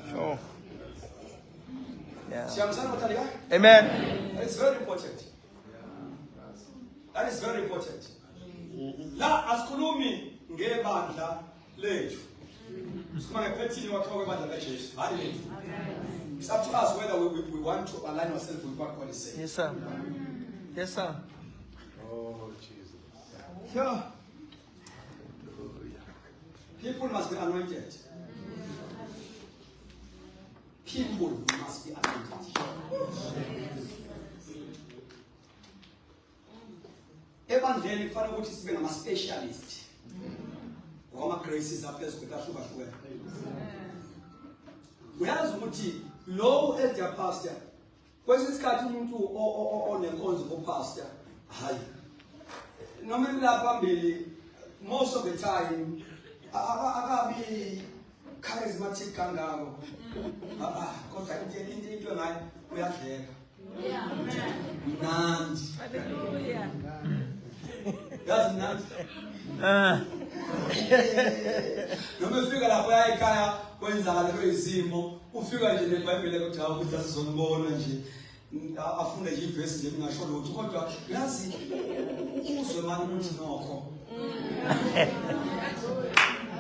Speaker 3: Sure. Yeah. Amen.
Speaker 1: That is very important. That is very important. La asikhulumi ngebandla lethu. Sikhuluma ngephethini wakho kwebandla kaJesu. Hayi lethu. It's up to us whether we want to align ourselves with what God is saying.
Speaker 3: Yes, sir. Yes, sir.
Speaker 6: Oh, Jesus.
Speaker 1: Yeah. People must be anointed. People must be anointed. Evangeli kufanele ukuthi sibe ngama-specialist. Ngama-graces aphezulu kwetahlukahlukene. Uyazi ukuthi lo elder pastor kwesinye isikhathi umuntu onenkonzo kopastor hayi noma la phambili most of the time akabi charismatic kangako kodwa into ngayo uyadleka mnandi yazi mnandi noma ufika lapho ekhaya kwenzakala kwezimo ufika nje neBhayibheli ukuthi ukuthi asizonibona nje afunde nje ivesi nje kungasho lutho kodwa yazi uzwe manje ukuthi nokho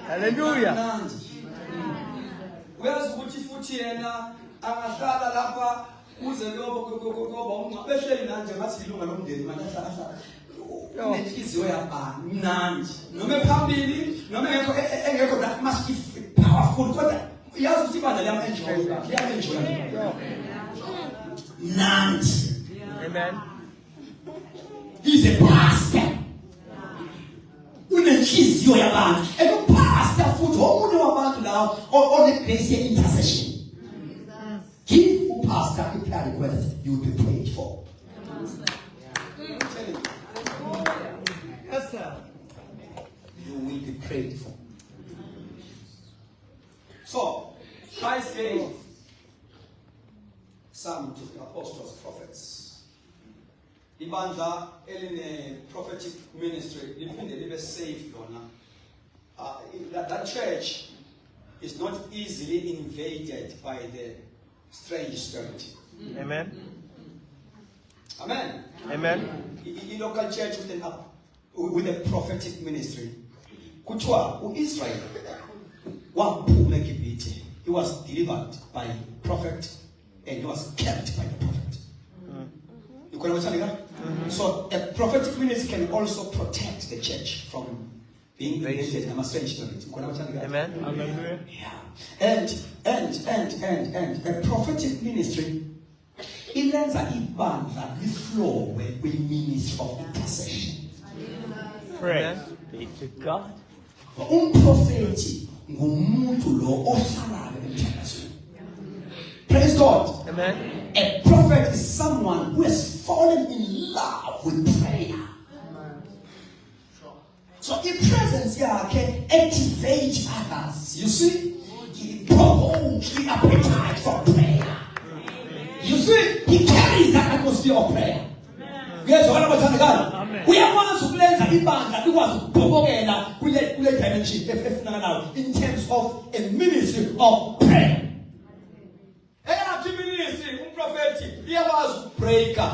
Speaker 3: Hallelujah.
Speaker 1: Uyazi ukuthi futhi yena angahlala lapha uze ngoba ungabehleli nanje ngathi ilunga lomndeni manje ahlala unenhliziyo yabani mnandi noma phambili noma engekho that much powerful kodwa yazi ukuthi ibandla liyamenjoya mnandi.
Speaker 3: Amen.
Speaker 1: He's a pastor. Unenhliziyo yabantu pastor futhi omunye wabantu lawo one-grace ye-intercession. Give pastor a prayer request, you will be prayed for.
Speaker 3: Yes, sir.
Speaker 1: You will be prayed for. So, Christ gave some to the apostles, prophets. Ibandla eline prophetic ministry, liphinde libe safe lona. That church is not easily invaded by the strange spirit.
Speaker 3: Amen.
Speaker 1: Amen.
Speaker 3: Amen.
Speaker 1: In local church with a prophetic ministry, kuthiwa uIsrael waphuma eGibhithe. He was delivered by prophet and he was kept by the prophet. You can understand? So a prophetic ministry can also protect the church from being invaded by a strange spirit. You can understand?
Speaker 3: Amen. Hallelujah.
Speaker 1: Yeah. And a prophetic ministry ilenza ibandla liflowe kwi-ministry of intercession.
Speaker 3: Praise be to God.
Speaker 1: Umprofeti ngumuntu lo ohlalayo emthakazweni. Praise God.
Speaker 3: Amen.
Speaker 1: A prophet is someone who has fallen in love with prayer. So in presence yakhe activate others. You see, he provokes the appetite for prayer. You see, he carries that atmosphere of prayer. Yes, what about Amen. We are ones who blend the ibandla because provokela kule dimension in terms of a ministry of prayer. Ministry, prophetic, he was breaker.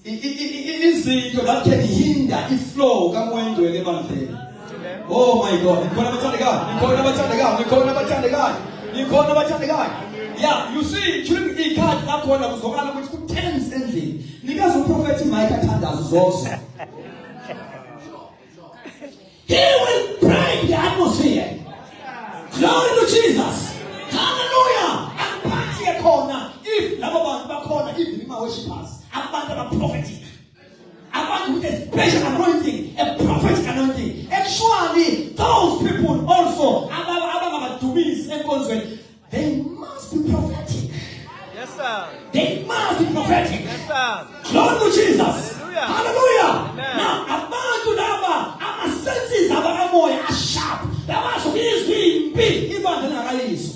Speaker 1: Izinto that can hinder iflow kamwendo elebandleni. Oh my God. Yeah, you see, during the card that one was going to tense ending. Because the prophet Micah Tandas also. He will break the atmosphere. Glory to Jesus. Hallelujah. And party a corner. If Lababan back corner, if you worshippers, a band of prophetic. A man with a special anointing, a prophetic anointing. Actually, those people also, they must be prophetic.
Speaker 3: Yes, sir.
Speaker 1: They must be prophetic.
Speaker 3: Yes, sir.
Speaker 1: Glory to Jesus.
Speaker 3: Hallelujah.
Speaker 1: Hallelujah.
Speaker 3: Amen.
Speaker 1: Now, abantu laba, ama senses abamoya are sharp. Laba sokizwi impi ibandla nakalizo.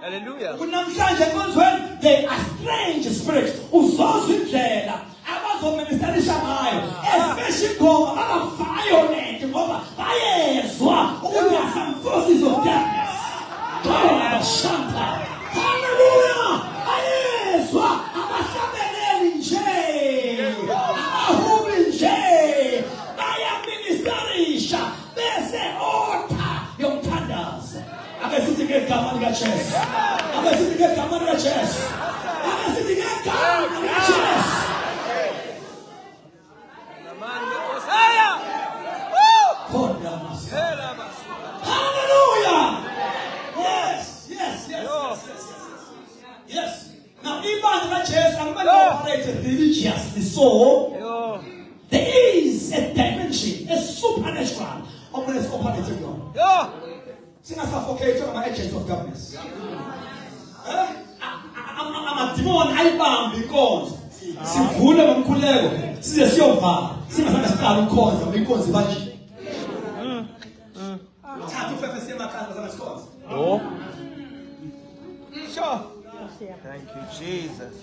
Speaker 3: Hallelujah.
Speaker 1: Kunamhlanje konzweni they are strange spirits. Uzozwa indlela abazoministerisha ngayo. Especially ngoba baba violent ngoba bayezwa ukuthi some forces of darkness. Hallelujah. Ayezwa abahlabeleli nje. Abahumi nje. Bayaministerisha bese order yomthandazo. Abesithi ngegama lika Jesu. Abesithi ngegama lika Jesu. Abesithi ngegama lika Jesu. Hallelujah. Yes. Now, even the church operated religiously, so there is a dimension, a supernatural operating on. Sing a suffocator, I'm an agent of darkness. I'm a demon, I bound because Sivula Mkulego, Siova, Singa cause, because
Speaker 3: Oh. Sure. Thank you, Jesus.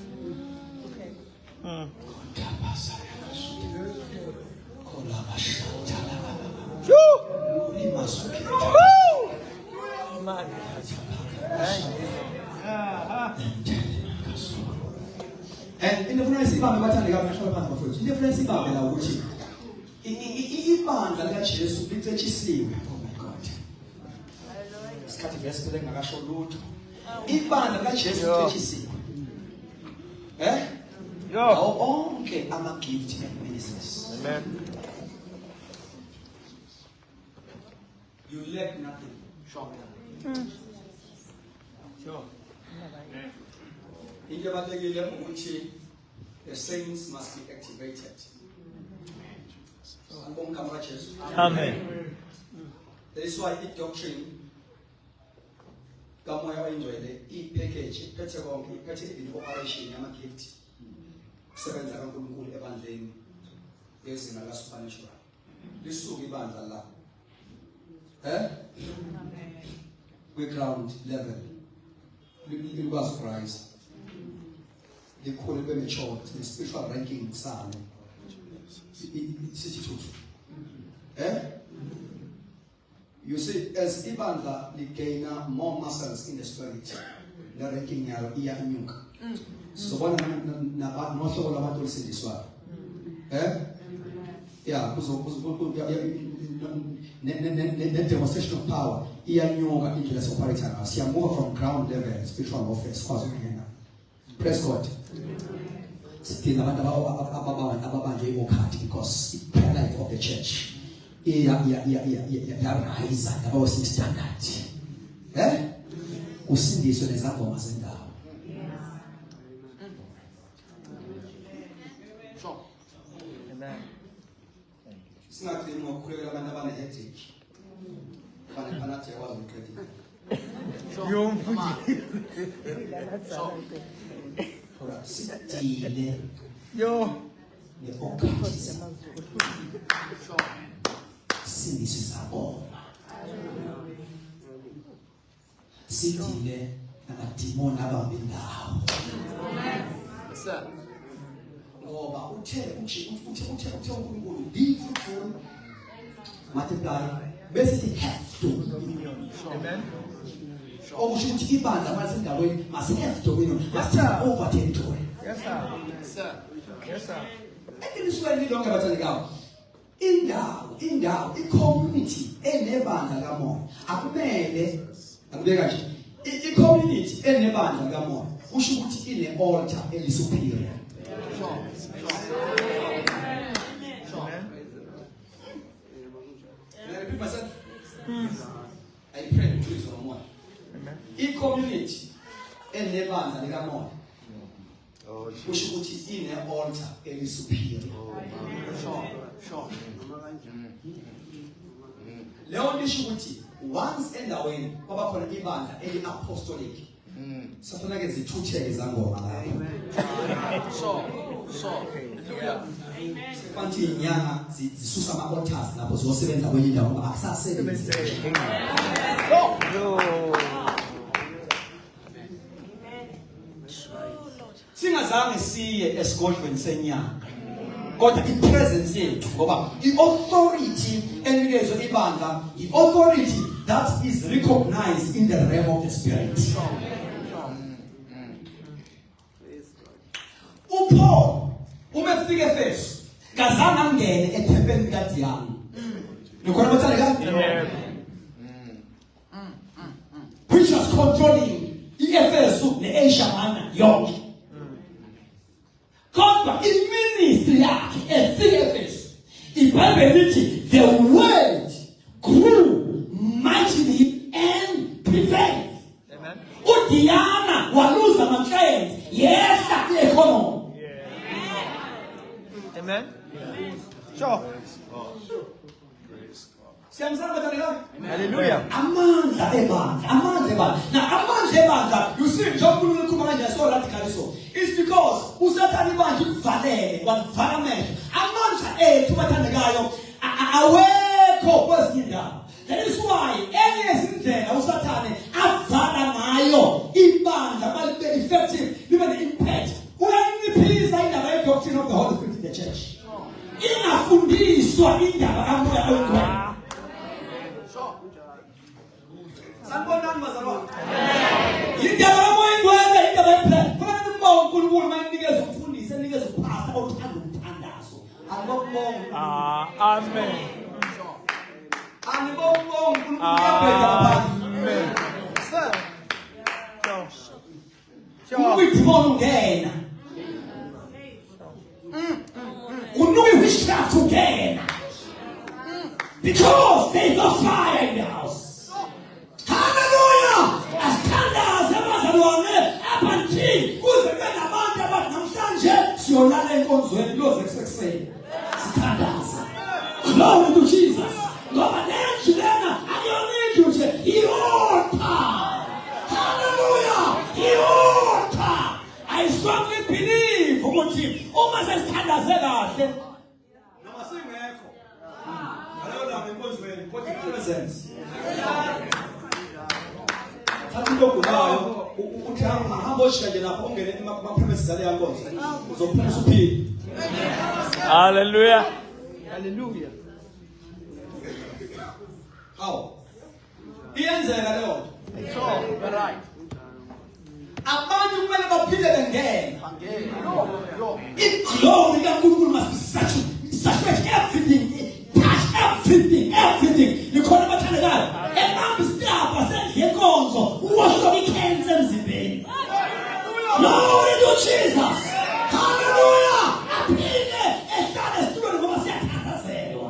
Speaker 3: Man.
Speaker 1: And in the difference about the difference about the which ibandla likaJesu litshesiwe. Oh my God. Isikhathi vesiphele ngakasho lutho. Ibandla likaJesu litshesiwe.
Speaker 3: Yo.
Speaker 5: Ngawo onke ama-gift and ministries.
Speaker 3: Amen.
Speaker 1: You lack nothing. Sure. Into ebalulekile ukuthi the saints must be activated. Angibonga igama likaJesu.
Speaker 3: Amen.
Speaker 1: That is why i-doctrine kamoya oyingcwele i-package iphethe konke, iphethe i-operation yama-gift kusebenza kaNkulunkulu ebandleni yezinga la-supernatural. Lisuke ibandla la. Kwi-ground level. Likwazi Christ. Likhule libe matured, the-spiritual ranking salo. Sithi thuthu. You see, as ibandla ligaina more muscles in the spirit, the ranking yalo iyanyuka. Sizobona nohlobo lwabantu olusindiswayo. Yeah, the demonstration of power iyanyuka indlela soperate ngayo. Siyamove from ground level spiritual warfare sikwazi ukungena. Praise God. Sidinga abantu ababanje iwokhathi because the prayer life of the church rise yaba standard. Usindiswe nezangoma zendawo.
Speaker 3: Amen.
Speaker 1: Singathini ngokukhulekela abantu abane-headache. Phanathi yakwazi ukuqedile. Sidile
Speaker 3: Yo.
Speaker 1: ne-okhathi. Sindiswe zaboma. Sidile namadimoni abambe indawo. Ngoba uthe uNkulunkulu be fruitful, multiply, bese have to.
Speaker 3: Amen.
Speaker 1: Okusho ukuthi ibandla masendaweni must have dominion, must take over territory.
Speaker 3: Yes, sir. Yes, sir.
Speaker 1: Ekilisweni lonke abathandekayo. Indawo, i-community enebandla likamoya akumele akubeka nje. I-community enebandla likamoya kusho ukuthi ine-altar eli-superior. Can I repeat myself? I pray to you one. I-community enebandla likamoya kusho ukuthi ine-altar eli-superior. Leyo nto isho ukuthi once endaweni kwaba khona ibandla eli-apostolic safanele zithutheke zangoma lapho. Sifanele inyanga zisusa ama-altars lapho ziyosebenza kwenye indawo ngoba akusasebenzi. Singazange siye esigodlweni senyanga kodwa i-presence yethu ngoba i-authority enikezwe ibandla i-authority that is recognized in the realm of the spirit. uPaul umefika eFeso kazange angene ethempelini likaDiana. Nikhona bathandeka? Which was controlling iEfeso ne-Asia Minor yonke. Kodwa i-ministry yakhe efika eFeso iBhayibheli lithi the word grew mightily and prevailed.
Speaker 3: Amen.
Speaker 5: uDiana waluza ama-clients yehla i-economy.
Speaker 3: Amen. Sure.
Speaker 1: Siyamsana bathandekayo?
Speaker 3: Hallelujah.
Speaker 5: Amandla ebandla. Now amandla ebandla, you see njengoba uNkulunkulu ukhuluma kanje so radical so. It's because usathana ibandla uvalele, wavala amehlo. Amandla ethu bathandekayo awekho kwezinye indawo. That is why enye izindlela usathane avala ngayo ibandla balibe effective, libe ne-impact. Uyayiphiza indaba ye-doctrine of the Holy Spirit in the church. Ingafundiswa indaba kamoya oyingcwele.
Speaker 1: Sanibonani bazalwane.
Speaker 5: Indaba kamoya oyingcwele, indaba ye-prayer. Kufanele umbonge uNkulunkulu uma enikeza umfundisi, enikeza upastor othanda umthandazo. Angibonga.
Speaker 3: Amen.
Speaker 1: Angibonga uNkulunkulu uyabheka abantu.
Speaker 3: Amen. Sir. Sure.
Speaker 5: Ukuyidimona ungena. kunuka witchcraft again. Because there is no fire in the house. Hallelujah! Asithandaze abazalwane abanti kuze kube nabantu abathi namhlanje siyolala enkonzweni loze kusekuseni. Sithandaze. Glory to Jesus. Ngoba nenje lena akuyonto nje i-altar. Hallelujah! I-altar. I strongly believe ukuthi uma sesithandaze kahle noma singekho ngaleyo langa enkonzweni kodwa i-presence. Thatha into ogulayo uthi hamba oshiya nje lapho ungene ema-premises aleya nkonzo uzophuma usuphila.
Speaker 3: Hallelujah. Hallelujah.
Speaker 5: Hawu iyenzeka leyo nto.
Speaker 3: So, right.
Speaker 5: Abantu kumele baphile bengena. I-glory kaNkulunkulu must be saturate everything, touch everything. Nikhona abathandekayo ebamba isitapha sendle yenkonzo uwashoka ikhensa emzimbeni. Glory to Jesus. Hallelujah. Aphile ehlala esitulweni ngoba siyathandazelwa.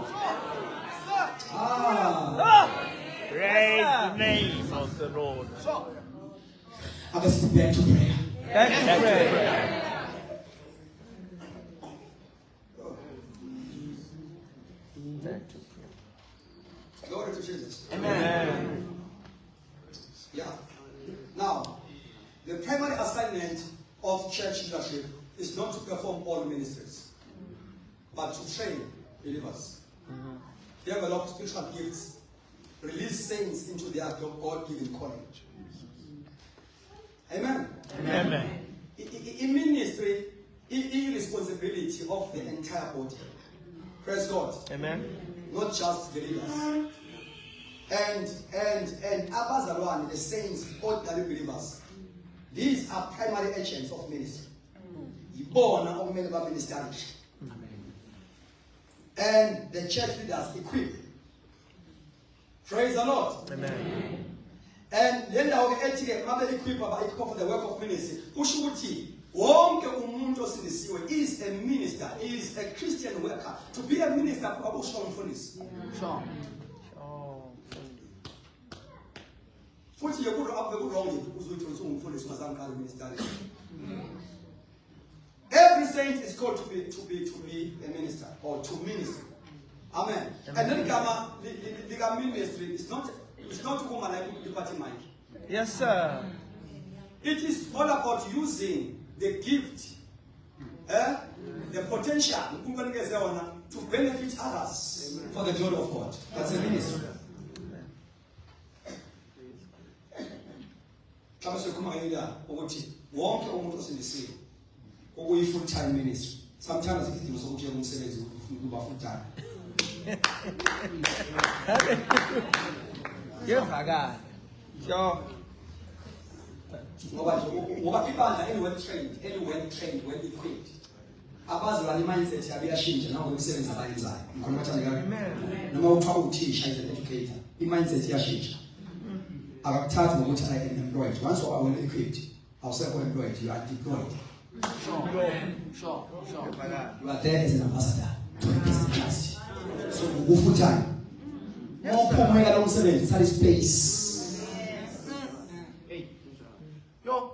Speaker 3: Praise the name of the Lord.
Speaker 5: I can step back to prayer.
Speaker 3: Let's pray.
Speaker 1: Glory to Jesus.
Speaker 3: Amen.
Speaker 1: Yeah. Now, the primary assignment of church leadership is not to perform all ministries, but to train believers. Develop spiritual gifts, release saints into their God-given calling. Amen.
Speaker 3: Amen.
Speaker 1: In ministry, is responsibility of the entire body. Praise God.
Speaker 3: Amen.
Speaker 1: Not just the leaders. And abazalwane, the saints, ordinary believers, these are primary agents of ministry. Yibona okumele baministerishe. And the church leaders equip. Praise the Lord.
Speaker 3: Amen.
Speaker 1: And then equip for the work of ministry. Kusho ukuthi wonke umuntu osindisiwe is a minister, is a Christian worker. To be a minister akusho umfundisi.
Speaker 3: Sure.
Speaker 1: Futhi wrong uzuthi ungumfundisi ungazangiqala ministry. Every saint is called to be a minister or to minister. Amen. And then the ministry is not woman like departing mind.
Speaker 3: Yes, sir.
Speaker 1: It is all about using the gift, the potential to benefit others for the glory of God. That's a ministry. Full time ministry. Sometimes it is also full time.
Speaker 3: Yeah, sure.
Speaker 1: Ngoba ibandla well trained, well equipped. Abazalwane mindset yabiyashintsha nawo umsebenzi abayenzayo. Ngikhona bathandekayo.
Speaker 3: Amen.
Speaker 1: Noma uthiwa uthisha is an educator. I-mindset iyashintsha. Akakuthathi ngokuthi I am employed. Once you are well equipped, awusekho employed, you are deployed.
Speaker 3: Sure.
Speaker 1: You are there as an ambassador to represent Christ. So full time. More pomela umsebenzi, study space.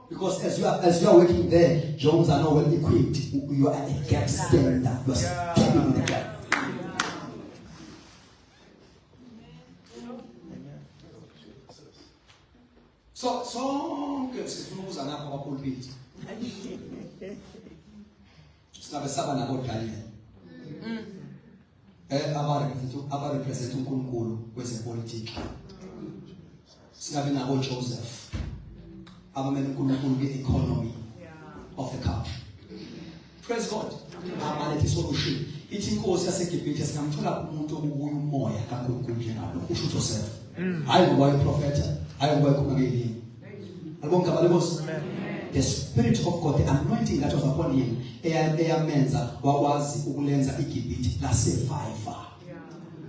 Speaker 1: Because as you are working there, Jones are not well equipped. You are a gap stander. You are standing in the gap. So sifuna ukuza ngapha kwapulpit. Sinabesaba nabo Daniel. Abarepresent uNkulunkulu kwezepolitiki. Sinabe nabo Joseph. Abamele uNkulunkulu kwi-economy of the country. Praise God. Abalethi solution. Ithi inkosi yaseGibhithe singamthola umuntu obubuya umoya kaNkulunkulu njengalo. Usho Joseph. Hayi ngoba uyiprofeta, hayi ngoba ikhuluma ngelimi. Alibonke abalebosi. The Spirit of God, the anointing that was upon him, eyamenza wakwazi ukulenza iGibhithe laseviva.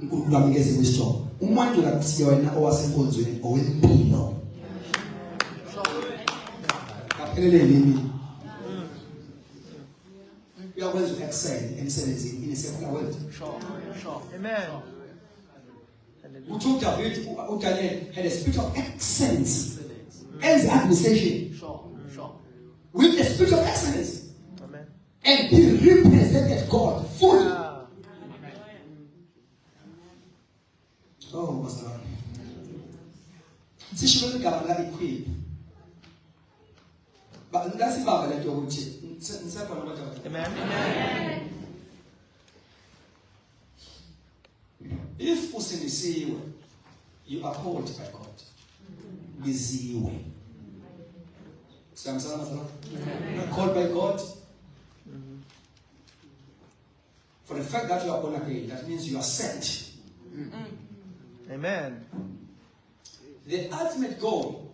Speaker 1: uNkulunkulu amnikeze wisdom. Umuntu lakusiya wena owasenkonzweni owempilo. Kaphelele yini? Uyakwenza excel emsebenzini in a secular world.
Speaker 4: Sure. Amen.
Speaker 1: Uthuk David, Daniel had a spirit of excellence as administration.
Speaker 4: Sure.
Speaker 1: With a spirit of excellence.
Speaker 4: Amen.
Speaker 1: And he represented God fully. Oh, Master. Sisho igama la equip. But ngasibamba lento yokuthi ngisakhona abantu.
Speaker 4: Amen.
Speaker 1: If usinisiwe, you are called by God. Biziwe. You are called by God. For the fact that you are born again, that means you are sent.
Speaker 4: Amen.
Speaker 1: The ultimate goal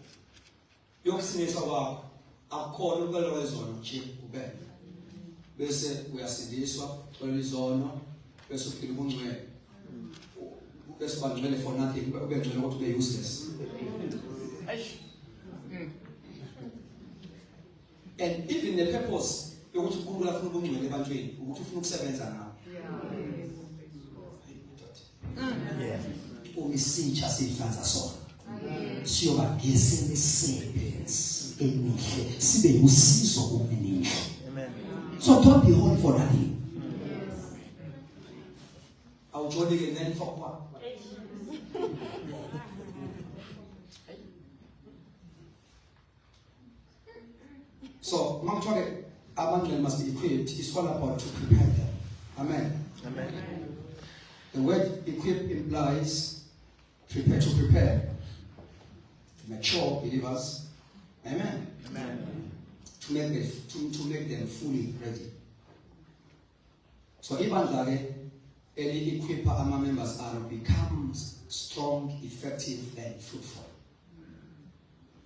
Speaker 1: yokusiniswa kwakho akukhona ukubelwa izono nje kuphela. Bese uyasindiswa kwelizono bese ufika ubungcwele. Bese bangcwele for nothing ube ngcwele ukuthi ube useless. And even the purpose yokuthi uNkulunkulu afuna ubungcwele ebantwini ukuthi ufuna ukusebenza nabo.
Speaker 4: Yeah.
Speaker 1: Umisitsha sihlanza sona. Siyobagesa imisebenzi emihle sibe usizo kuminihle.
Speaker 4: Amen.
Speaker 1: So don't be holy for nothing. Awujoli ke nani for what? So, mangithoke abantu must be equipped. It's all about to prepare them. Amen.
Speaker 4: Amen.
Speaker 1: The word equip implies prepare to prepare. Mature believers. Amen.
Speaker 4: Amen.
Speaker 1: To make them fully ready. So ibandla ke eli-equipa ama-members alo becomes strong, effective, and fruitful.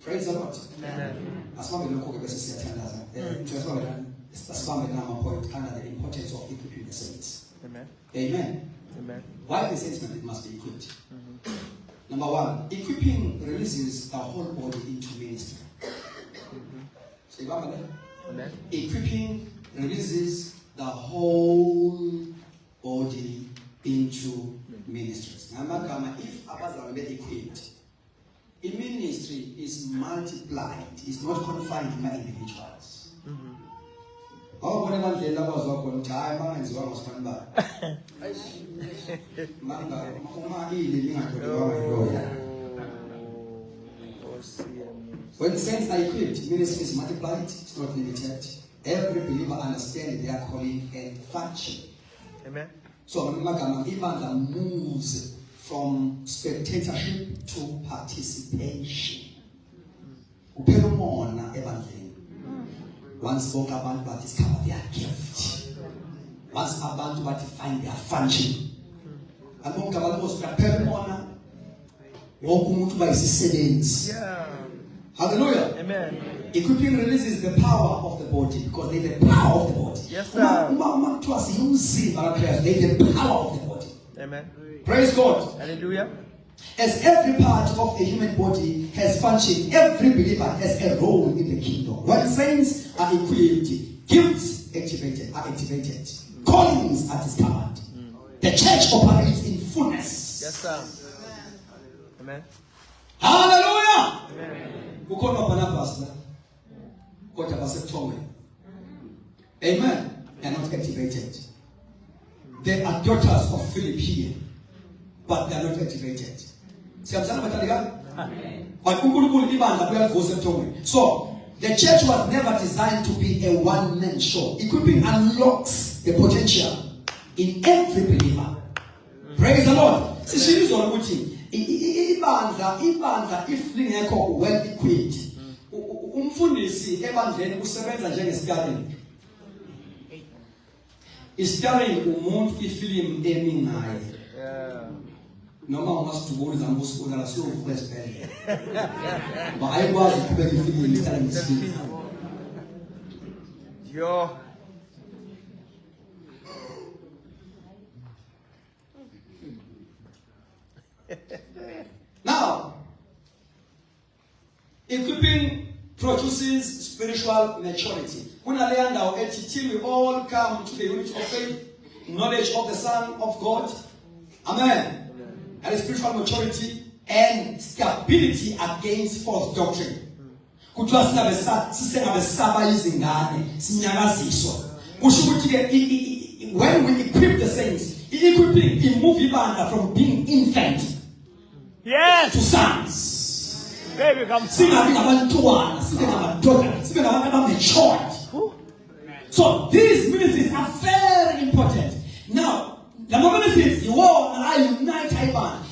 Speaker 1: Praise the Lord.
Speaker 4: Amen.
Speaker 1: Asibambe lokho ke bese siyathandaza. Asibambe nama-point under the importance of equipping the saints.
Speaker 4: Amen.
Speaker 1: Amen.
Speaker 4: Amen.
Speaker 1: Why the saints must be equipped? Number one, equipping releases the whole body into ministry. So,
Speaker 4: Amen.
Speaker 1: equipping releases the whole body into ministries. Now, if abazali be equipped, a ministry is multiplied. It's not confined to individuals. Oh, whatever the levels of one time, and is almost one by. When the saints are equipped, ministry is multiplied, it's not limited. Every believer understands their calling and function.
Speaker 4: Amen.
Speaker 1: So Ibanda moves from spectatorship to participation. Once spoke about but discover their gift. Once abantu but find their function. And one was prepared honor.
Speaker 4: Yeah.
Speaker 1: Hallelujah.
Speaker 4: Amen.
Speaker 1: Equipping releases the power of the body because they the power of the body.
Speaker 4: Yes, sir.
Speaker 1: They the power of the body.
Speaker 4: Amen.
Speaker 1: Praise God.
Speaker 4: Hallelujah.
Speaker 1: As every part of a human body has function, every believer has a role in the kingdom. When saints are equipped, gifts are activated, callings are discovered. The church operates in fullness.
Speaker 4: Yes, sir. Amen.
Speaker 1: Hallelujah.
Speaker 4: Amen.
Speaker 1: Amen. They are not activated. They are daughters of Philip here, but they are not activated. So, the church was never designed to be a one-man show. Equipping unlocks the potential in every believer. Praise the Lord. Ibandla if lingekho well equipped. Umfundisi ebandleni usebenza njenge-steering. I-steering umuntu ifilimu emingayo.
Speaker 4: Yeah.
Speaker 1: Noma ungasidubula zambusikona la siyovuka esibhedlela. Ba ayikwazi ukubeka ifilimu i-steering isifilimu.
Speaker 4: Yo.
Speaker 1: Now, equipping produces spiritual maturity. Till we all come to the unity of faith,
Speaker 5: knowledge of the Son of God. Amen. And spiritual maturity and stability against false doctrine. Kuthiwa singabesaba izingane sinyakaziswa. Kusho ukuthi when we equip the saints, equipping imove ibandla from being infant to sons.
Speaker 3: Baby, come.
Speaker 5: Singabi ngabantwana, sibe ngamadoda, sibe ngabantu abamatured. So these ministries are very important. Now, the ministries, you all are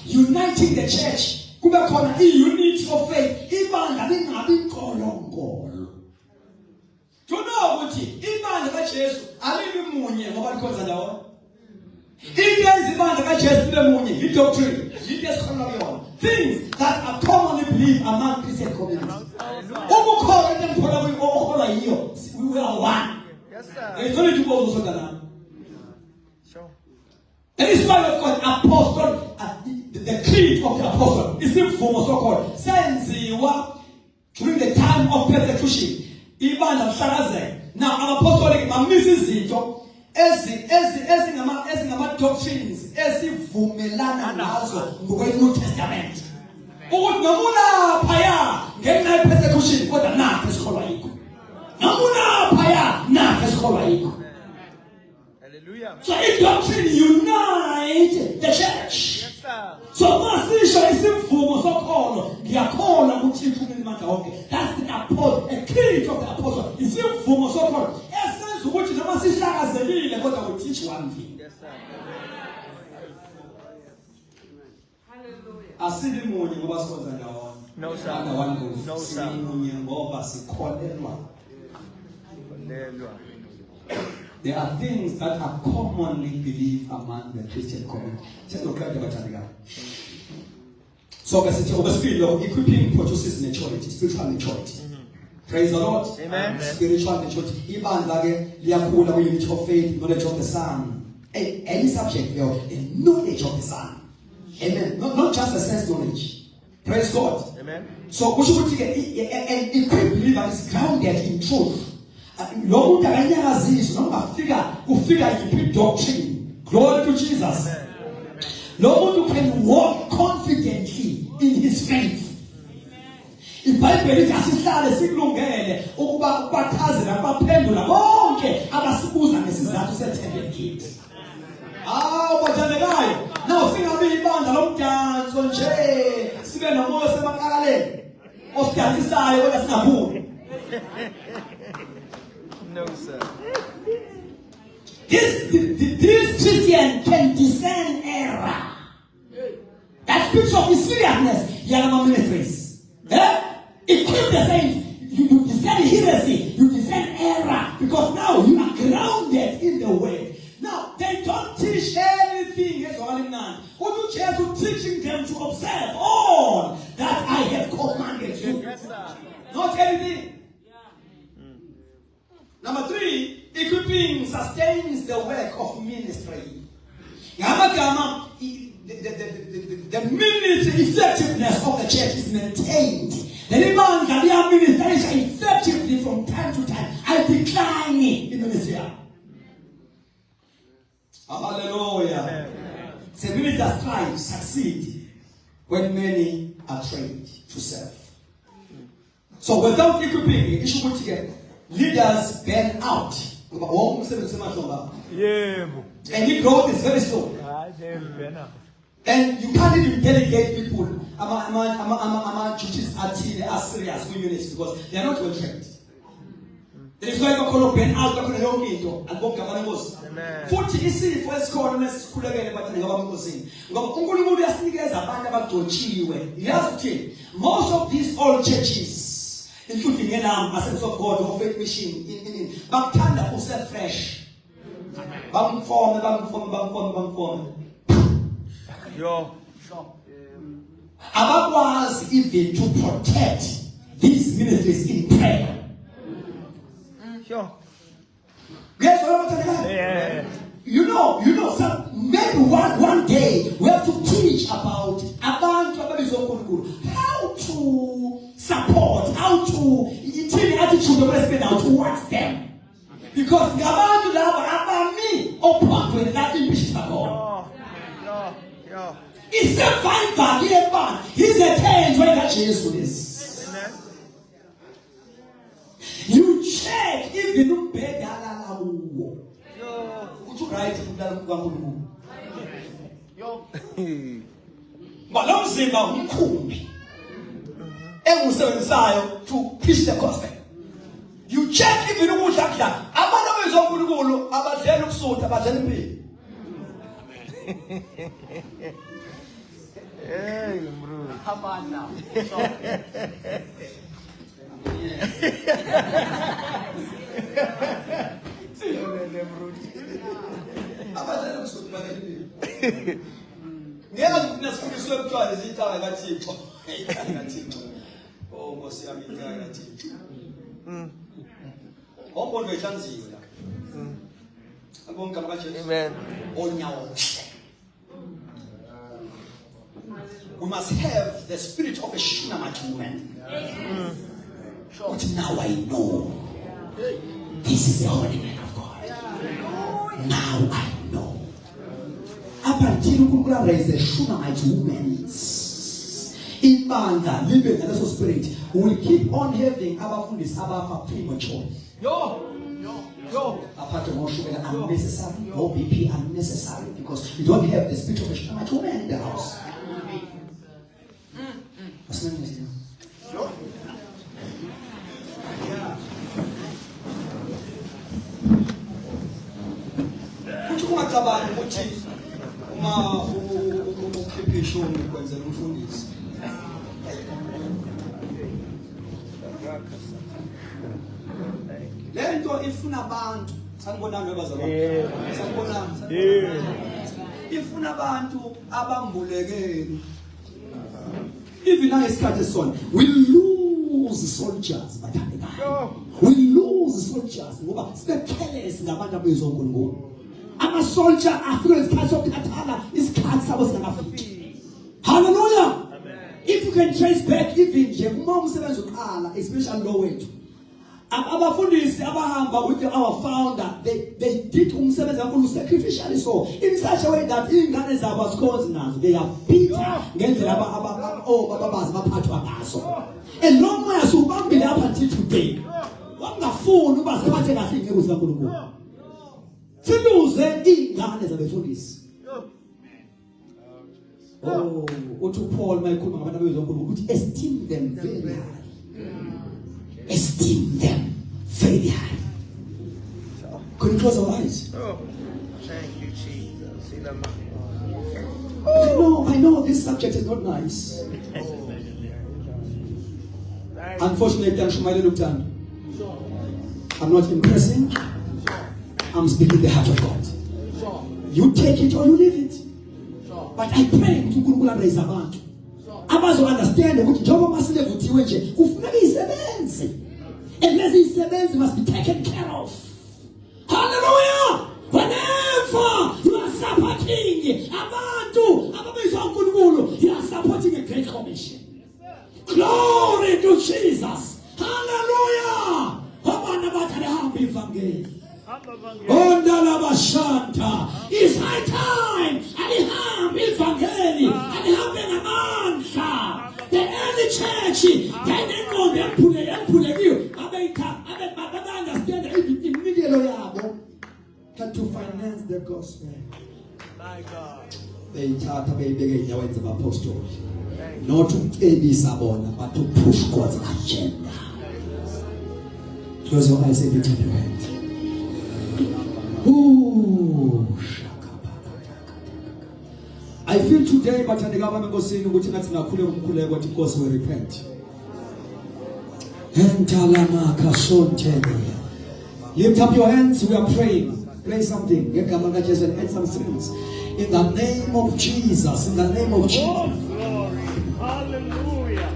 Speaker 5: uniting the church. Kube khona unity of faith. Ibandla lingabi nkolonkolo. Do you know ukuthi ibandla kaJesu alibi munye ngoba likhonza ndawonye? Iyenza ibandla kaJesu libe munye idoctrine, iyesikholwa kuyona. Things that are commonly believed among Christian communities. Ukukholwa into engikholwa kuyo okholwa yiyo, we are one.
Speaker 4: Yes, sir.
Speaker 5: There is no need to go to Sodana.
Speaker 4: Sure.
Speaker 5: And this why of God, apostle, the creed of the apostle is imvumo so-called senziwa during the time of persecution. Ibandla lihlakazeka. Now, ama-apostolic bamisa izinto ezingama doctrines esivumelana nazo ngokwe-New Testament. Ukuthi noma ulaphaya ngenxa ye-persecution kodwa nakho esikholwa yikho. Noma ulaphaya nakho esikholwa yikho.
Speaker 4: Hallelujah.
Speaker 5: So in doctrine unite the church.
Speaker 4: Yes, sir.
Speaker 5: So masisho isimvumo sokholo ngiyakholwa uThixo uNkulunkulu wonke. That's the apostle, a creed of the apostle. Isimvumo sokholo esenza ukuthi noma sihlakazelile kodwa we teach one thing.
Speaker 4: Yes, sir.
Speaker 5: Asibi munye ngoba sikhonza ndawonye.
Speaker 4: No, sir.
Speaker 5: Under one roof.
Speaker 4: No, sir.
Speaker 5: Simunye ngoba sikholelwa.
Speaker 4: Hallelujah.
Speaker 5: There are things that are commonly believed among the Christian community. So, equipping produces maturity, spiritual maturity. Praise the Lord.
Speaker 4: Amen.
Speaker 5: Spiritual maturity. Even like unity of faith, knowledge of the Son. Any subject, the knowledge of the Son. Amen. Not just a sense knowledge. Praise God.
Speaker 4: Amen.
Speaker 5: So, we should get an equipped believer is grounded in truth. Lo muntu akanyakaziswa noma ufika yiphi doctrine. Glory to Jesus. Lo muntu can walk confidently in his faith. IBhayibheli lithi asihlale sikulungele ukuba ubachazela abaphendula bonke abasibuza ngesizathu sethembe kithi. Bathandekayo. Now singabi ibandla lomdanso nje sibe nomoya semakaleni. Osidansisayo kodwa singaphuli.
Speaker 4: No, sir.
Speaker 5: This Christian can discern error. That speaks of his seriousness. Yalama ministries. Equip the saints. You discern heresy. You discern error. Because now you are grounded in the word. Now, they don't teach anything. What you church to teaching them to observe all that I have commanded you.
Speaker 4: Yes, sir.
Speaker 5: Not anything. Number 3, equipping sustains the work of ministry. The ministry effectiveness of the church is maintained. The demand that their ministration effectively from time to time. I decline in ministry. Hallelujah. The minister strives succeed when many are trained to serve. So without equipping, issue put together. Leaders burn out.
Speaker 3: Yeah.
Speaker 5: And the growth is very slow. And you can't even delegate people. Duties are serious communities because they are not well trained. There is why we call burn out.
Speaker 4: Amen.
Speaker 5: 40 isi for escort nesikhulekele bathi ngabamkhosini. Ngoba uNkulunkulu uyasinikeza abantu abadotshiwe. Yazi most of these old churches, including Elam, Assemblies of God, or Faith Mission, in bakuthanda use fresh. Bamform.
Speaker 4: Yo.
Speaker 5: Abakwazi even to protect these ministries in prayer.
Speaker 4: Sure.
Speaker 5: Yes, what I'm saying?
Speaker 3: Yeah.
Speaker 5: You know, so maybe one day we have to teach about how to support, how to train attitude of respect now towards them. Because ophambili la impishisa khona.
Speaker 4: Yo.
Speaker 5: Isurvival yebandla izethenjwe kaJesu lesi.
Speaker 4: Amen.
Speaker 5: You check even umbheda alala kuwo.
Speaker 4: Yo.
Speaker 5: Uthi right ukulala kukaNkulunkulu. Lo mzimba umkhumbi engusebenzisayo to preach the gospel. You check even ukudla kudla abantu abezwa uNkulunkulu abadlela ubusutha abadlela impilo.
Speaker 4: Hey, bro.
Speaker 7: Come on now.
Speaker 5: Abadlela ubusutha abadlela impilo. Ngiyazi ukuthi nasifundiswe ukuthiwa izithaka kaThixo. kaThixo. Oh Nkosi yami intaka kaThixo. Ombona behlanziwe la. Abonke kaJesu.
Speaker 4: Amen.
Speaker 5: Onyawo. We must have the spirit of a Shunammite woman. But now I know this is the Holy Man of God. Now I know. Up until uNkulunkulu raise a Shunammite woman, ibandla libe ngaleso spirit, we will keep on having abafundisi abafa premature. Apart from sugar unnecessary, no BP unnecessary, because you don't have the spirit of a Shunammite woman in the house. What's the name of it? Kuthi ungacabani ukuthi uma ukhipha ishumi kwenzela umfundisi. Lento ifuna abantu. Sanibonani abazalwane. Sanibonani. Ifuna abantu abambulekeni. Even now isikhathi sona, we lose soldiers bathandekayo. We lose soldiers ngoba sibekhelesi ngabantu abezwa uNkulunkulu. Ama soldier afika isikhathi sokukhathala, isikhathi sabo singafiki. Hallelujah. If you can trace back even nje uma umsebenzi uqala, especially lo wethu. Abafundisi abahamba with our founder, they did umsebenzi kakhulu sacrificially, so in such a way that ingane zabo asikhonzi nazo, they are bitter ngendlela bababazi baphathwa ngaso. And lo moya subambile up until today. Wangafuni uba siphathe kahle ingeke zikaNkulunkulu. Siluze ingane zabefundisi. Oh, uthi Paul mayikhuluma ngabantu abezwa uNkulunkulu ukuthi esteem them very high. Esteem them very high. Can you close our eyes?
Speaker 4: Oh, thank you, Jesus.
Speaker 5: I know this subject is not nice. Unfortunately, I'm not impressing. I'm speaking the heart of God. You take it or you leave it. But I pray to uNkulunkulu raise abantu. Abazo understand ukuthi njengoba masile vuthiwe nje kufuneka isebenze. And lezi isebenze must be taken care of. Hallelujah! Whenever you are supporting abantu ababizwa uNkulunkulu, you are supporting a great commission. Glory to Jesus. Hallelujah! Abantu abathanda hamba ivangeli. Ondala bashanta. It's high time. Alihamba ivangeli. Alihambe ngamandla. The early church, bayinengqondo emphulekile. Abe understand imidelo yabo to finance the gospel.
Speaker 4: My God.
Speaker 5: Beyithatha beyibeke enyaweni zabapostoli. Not to ebisa bona, but to push God's agenda. Close your eyes and lift up your hands. I feel today, but I never go saying which not what it goes will repent. Lift up your hands, we are praying. Play something. Get just and add some strings. In the name of Jesus, in the name of Jesus.
Speaker 3: Hallelujah.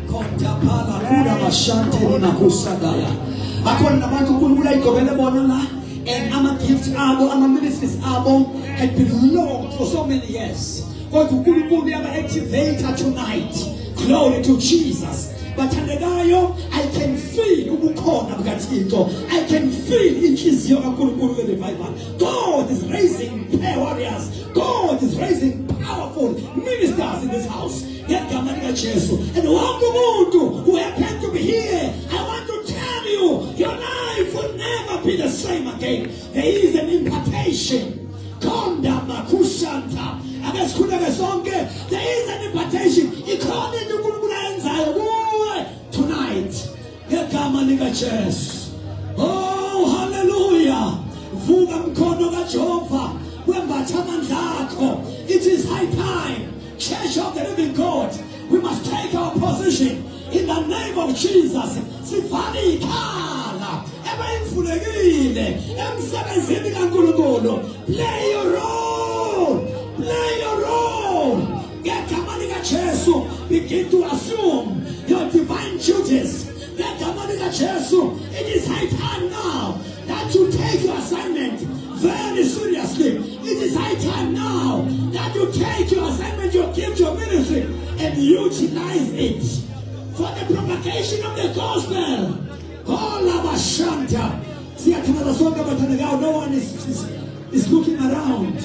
Speaker 5: And I'm a gift abo, I'm a ministry's abo, had been long for so many years. God will be able to activate her tonight. Glory to Jesus. But I can feel I can feel in his revival. God God is raising prayer warriors. God is raising powerful ministers in this house. Ngegama likaJesu. And wonke umuntu who happened to be here, I want to tell you, your life will never be the same again. There is an impartation. Konda makushanta. Akesikhuleke sonke. There is an impartation. Ikhona into uNkulunkulu ayenzayo kuwe tonight. Ngegama likaJesu. Oh, hallelujah. Vuka mkhono kaJehova. Wembatha amandla akho. It is high time. Church of the living God. We must take our position in the name of Jesus. Sivale ikhala. Ebayimfulekile. Emsebenzini kaNkulunkulu. Play your role. Play your role. Ngegama likaJesu. Begin to assume your divine duties. Ngegama likaJesu. It is high time now that you take your assignment very seriously. It is high time now that you take your assignment, your gift, your ministry, and utilize it for the propagation of the gospel. Oh, Labashanta. See, no one is looking around.